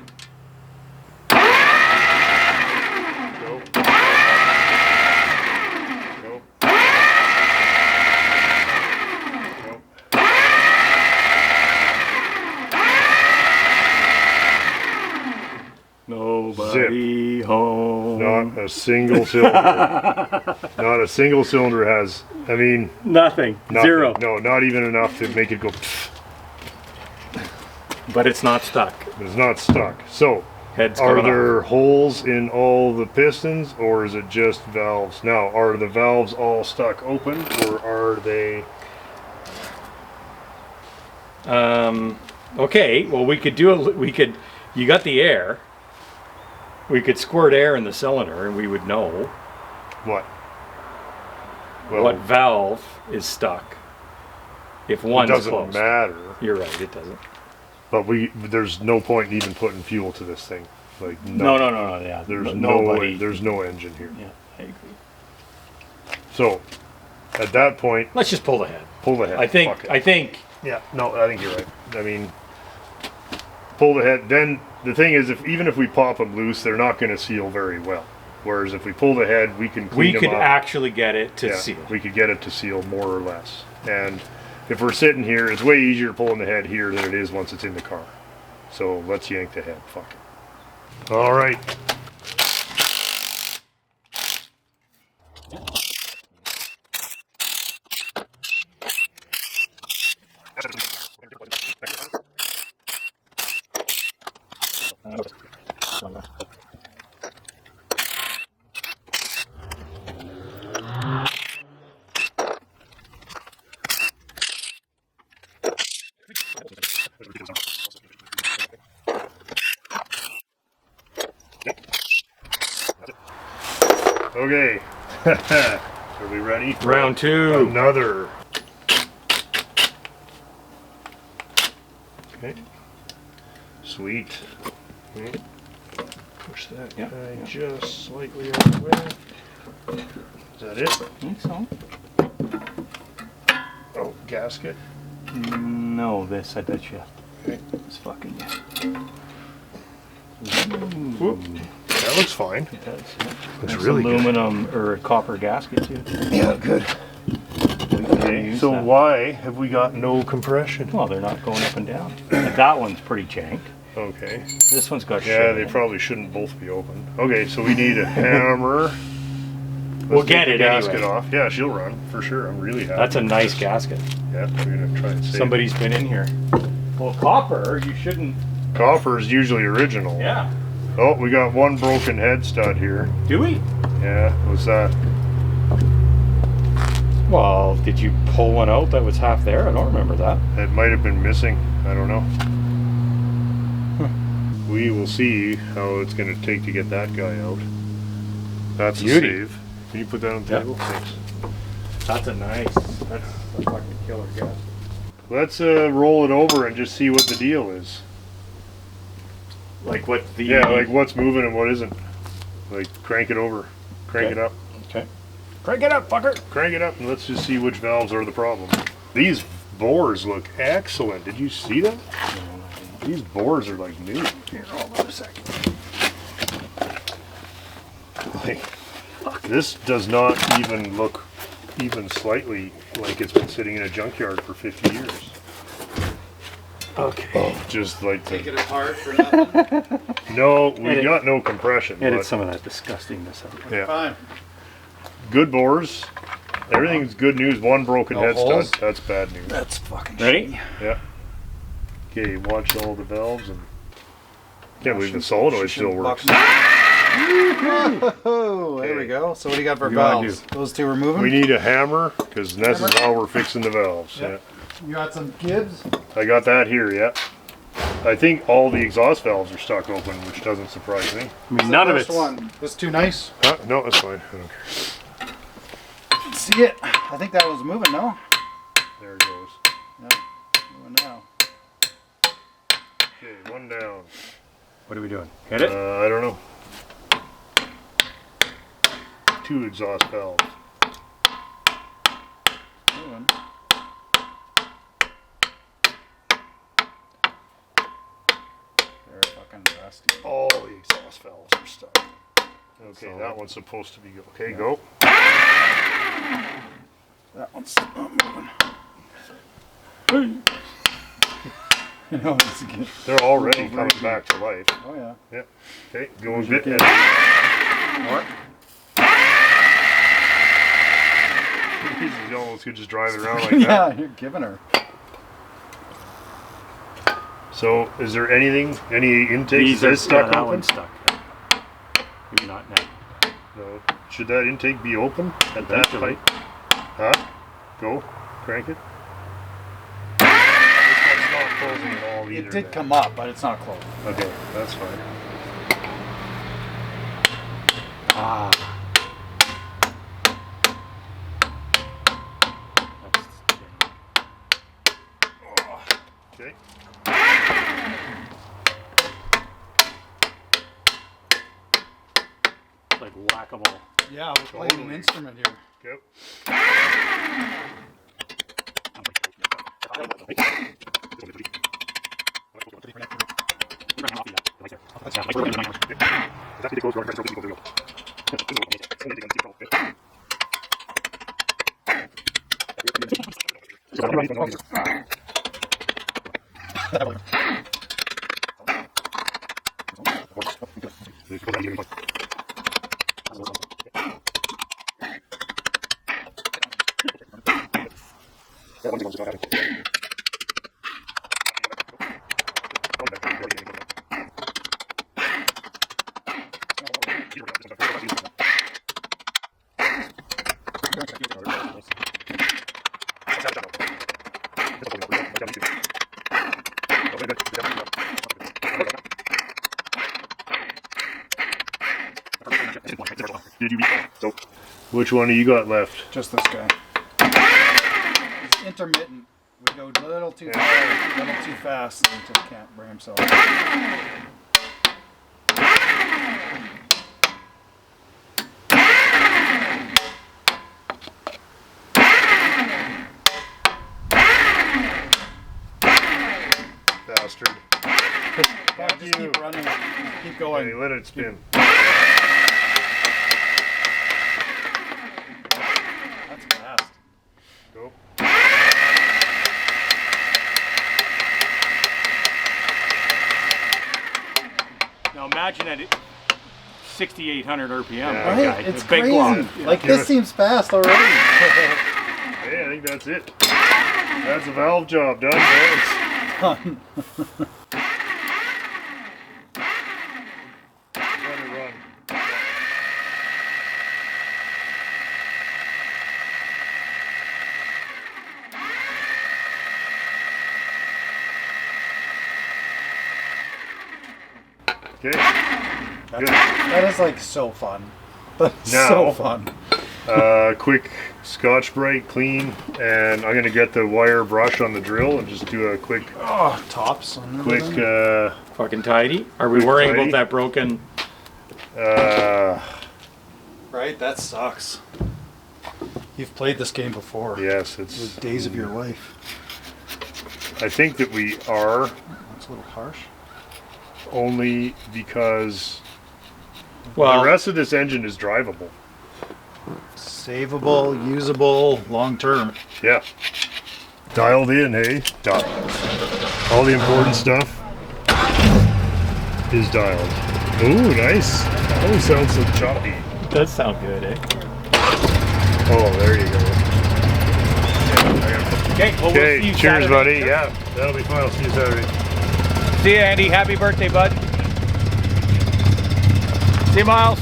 Go. Go. Go. Nobody home. Not a single cylinder. Not a single cylinder has, I mean, Nothing. nothing. 0. No, not even enough to make it go. But it's not stuck. It's not stuck. So, Head's are coming there off. holes in all the pistons, or is it just valves? Now, are the valves all stuck open, or are they? Okay, well we could do you got the air. We could squirt air in the cylinder and we would know What? Well, what valve is stuck. If it one's doesn't closed. matter. You're right, it doesn't. But there's no point in even putting fuel to this thing. Like No, yeah. There's nobody. there's no engine here. Yeah, I agree. So at that point, Let's just pull the head. pull the head. I Fuck it. think. Yeah, no, I think you're right. I mean, pull the head. Then the thing is, even if we pop them loose, they're not going to seal very well. Whereas if we pull the head, we can clean We could them up. actually get it to Yeah, seal. we could get it to seal more or less. And if we're sitting here, it's way easier pulling the head here than it is once it's in the car. So let's yank the head. Fuck it. All right. Okay. Are we ready? for Round two. Another. Okay. Sweet. Okay. Push that Yeah, guy yeah. just slightly out of the way. Is that it? I think so. Oh, gasket. No, this I bet you. Okay. It's fucking. Whoop. That looks fine. It does. It's It's really good. aluminum or a copper gasket too. Yeah, good. Okay, so why have we got no compression? Well, they're not going up and down. Like, that one's pretty janked. Okay. This one's got Yeah, shit they in it. probably shouldn't both be open. Okay, so we need a hammer. We'll Let's get take it the gasket anyway. off. Yeah, she'll run for sure. I'm really happy. That's a with nice this. gasket. Yeah, we're gonna try and save Somebody's been in here. Well, copper, you shouldn't. it. Copper is usually original. Yeah. Oh, we got one broken head stud here. Do we? Yeah, what's that? Well, did you pull one out that was half there? I don't remember that. It might have been missing. I don't know. We will see how it's going to take to get that guy out. That's Beauty. a save. Can you put that on the Yeah. table? Thanks. That's a nice. That's a fucking killer gas. Let's roll it over and just see what the deal is. Like what the. Yeah, like what's moving and what isn't. Like crank it over. Crank Okay. it up. Okay. Crank it up, fucker. Crank it up and let's just see which valves are the problem. These bores look excellent. Did you see them? These bores are like new. Here, hold on a second. Like, this does not even look even slightly like it's been sitting in a junkyard for 50 years. Okay. Just like Take the, it apart for nothing. no, we Edit- got no compression. Edit But some of that disgustingness out. yeah, Fine. good bores. Everything's good news. One broken No head holes? stud. That's bad news. That's fucking Ready? Yeah. Okay, watch all the valves and can't believe the solenoid still works. Oh, there we go. So what do you got for What do you wanna valves? Those two are moving? We need a hammer because this is how we're fixing the valves. Yep. You got some Gibbs? Yeah, I got that here. Yeah. I think all the exhaust valves are stuck open, which doesn't surprise me. I mean, none of it's. one. This too nice. Huh? No, that's fine. I don't care. See it? I think that was moving, no? There it goes. Moving now. Okay, one down. What are we doing? Hit it? I don't know. Two exhaust valves. Moving. They're fucking rusty. All the exhaust valves are stuck. Okay, So- that one's supposed to be go. Okay, go. That one's not moving. You know, it's good. They're already coming back to life. Oh yeah. Yeah. Okay, going bit. kid? What? You almost could just drive it around like that. Yeah, you're giving her. So, is there any intakes? These are Is stuck that open? one's stuck. Maybe not now. No. Should that intake be open at that Eventually. pipe? Huh? Go. Crank it. This one's not closing at all either. It did then. come up, but it's not closed. Okay, that's fine. Ah. That's, Okay. like whack-a-mole. Yeah, we're playing an instrument here. Yep. Which one do you got left? Just this guy. He's intermittent. We go a little too fast, a little too fast, and he just can't bring himself. Bastard. Yeah, just keep running. Keep going. Hey, let it spin. That's fast. Go. Now imagine at 6,800 RPM. Yeah. Right? Okay. It's Big crazy. block. Like this seems fast already. Hey, I think that's it. That's a valve job done, boys. Let it run. Okay. Good. That is like so fun. That's Now- so fun. Quick Scotch Brite clean, and I'm gonna get the wire brush on the drill and just do a quick, Oh, tops. On everything. Fucking tidy. Are we worrying tidy. about that broken? Right? That sucks. You've played this game before. Yes, The it's. days of your life. I think that we are That's a little harsh. only because Well, the rest of this engine is drivable. Savable, usable, long term. Yeah. Dialed in, hey? All the important stuff is dialed. Ooh, nice. Oh, sounds so choppy. does sound good, eh? Oh, there you go. Okay, well, we'll Okay, see you cheers, Saturday. buddy. Yeah, that'll be fun. I'll see you Saturday. See you, Andy. Happy birthday, bud. See you, Miles.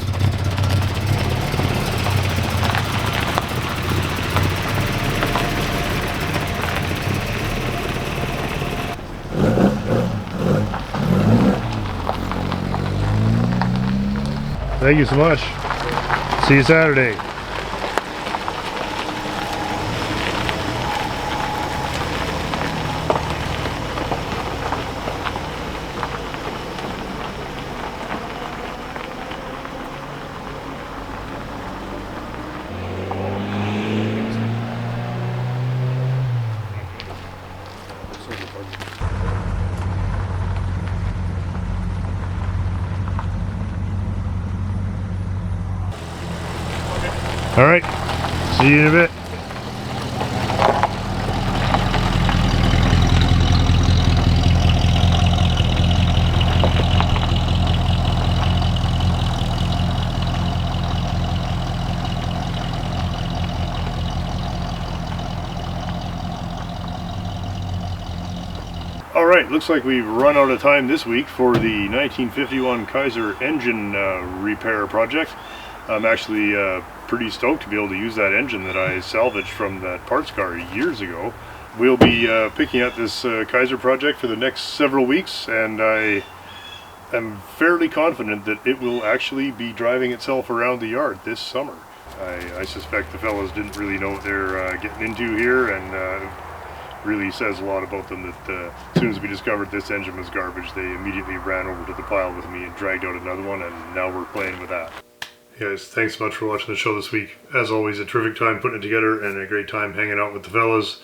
Thank you so much. See you Saturday. All right. See you in a bit. All right, looks like we've run out of time this week for the 1951 Kaiser engine repair project. I'm actually pretty stoked to be able to use that engine that I salvaged from that parts car years ago. We'll be picking up this Kaiser project for the next several weeks, and I am fairly confident that it will actually be driving itself around the yard this summer. I suspect the fellows didn't really know what they're getting into here, and really says a lot about them that as soon as we discovered this engine was garbage, they immediately ran over to the pile with me and dragged out another one, and now we're playing with that. Guys, thanks so much for watching the show this week. As always, a terrific time putting it together and a great time hanging out with the fellas.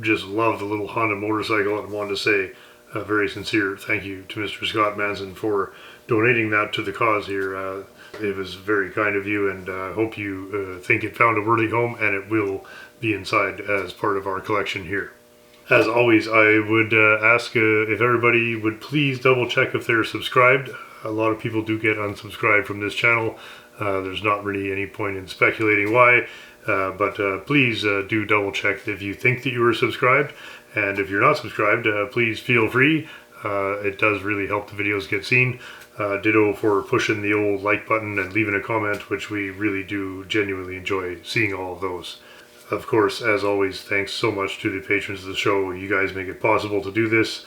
Just love the little Honda motorcycle, and wanted to say a very sincere thank you to Mr. Scott Manson for donating that to the cause here. It was very kind of you, and I hope you think it found a worthy home, and it will be inside as part of our collection here. As always, I would ask if everybody would please double check if they're subscribed. A lot of people do get unsubscribed from this channel. There's not really any point in speculating why, but please do double check if you think that you are subscribed. And if you're not subscribed, please feel free. It does really help the videos get seen. Ditto for pushing the old like button and leaving a comment, which we really do genuinely enjoy seeing all of those. Of course, as always, thanks so much to the patrons of the show. You guys make it possible to do this.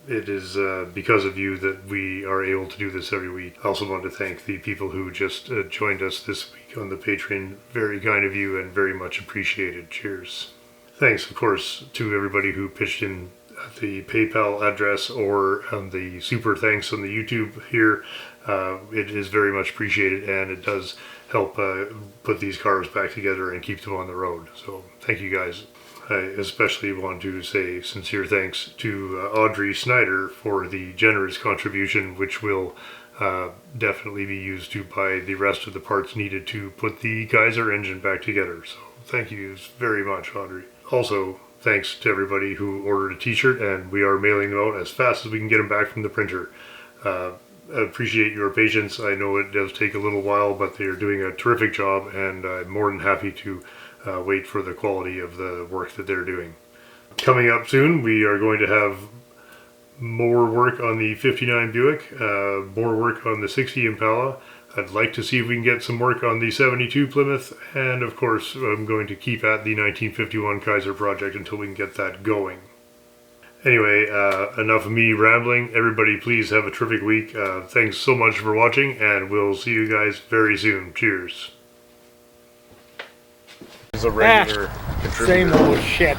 It is because of you that we are able to do this every week. I also want to thank the people who just joined us this week on the Patreon. Very kind of you and very much appreciated. Cheers. Thanks, of course, to everybody who pitched in at the PayPal address or on the super thanks on the YouTube here. It is very much appreciated, and it does help put these cars back together and keep them on the road. So thank you guys. I especially want to say sincere thanks to Audrey Snyder for the generous contribution, which will definitely be used to buy the rest of the parts needed to put the Kaiser engine back together. So thank you very much, Audrey. Also, thanks to everybody who ordered a t-shirt, and we are mailing them out as fast as we can get them back from the printer. I appreciate your patience. I know it does take a little while, but they are doing a terrific job, and I'm more than happy to wait for the quality of the work that they're doing. Coming up soon, we are going to have more work on the 59 Buick, more work on the 60 Impala. I'd like to see if we can get some work on the 72 Plymouth, and of course I'm going to keep at the 1951 Kaiser project until we can get that going. Anyway, enough of me rambling. Everybody please have a terrific week. Thanks so much for watching, and we'll see you guys very soon. Cheers. He's a regular Same contributor. old shit.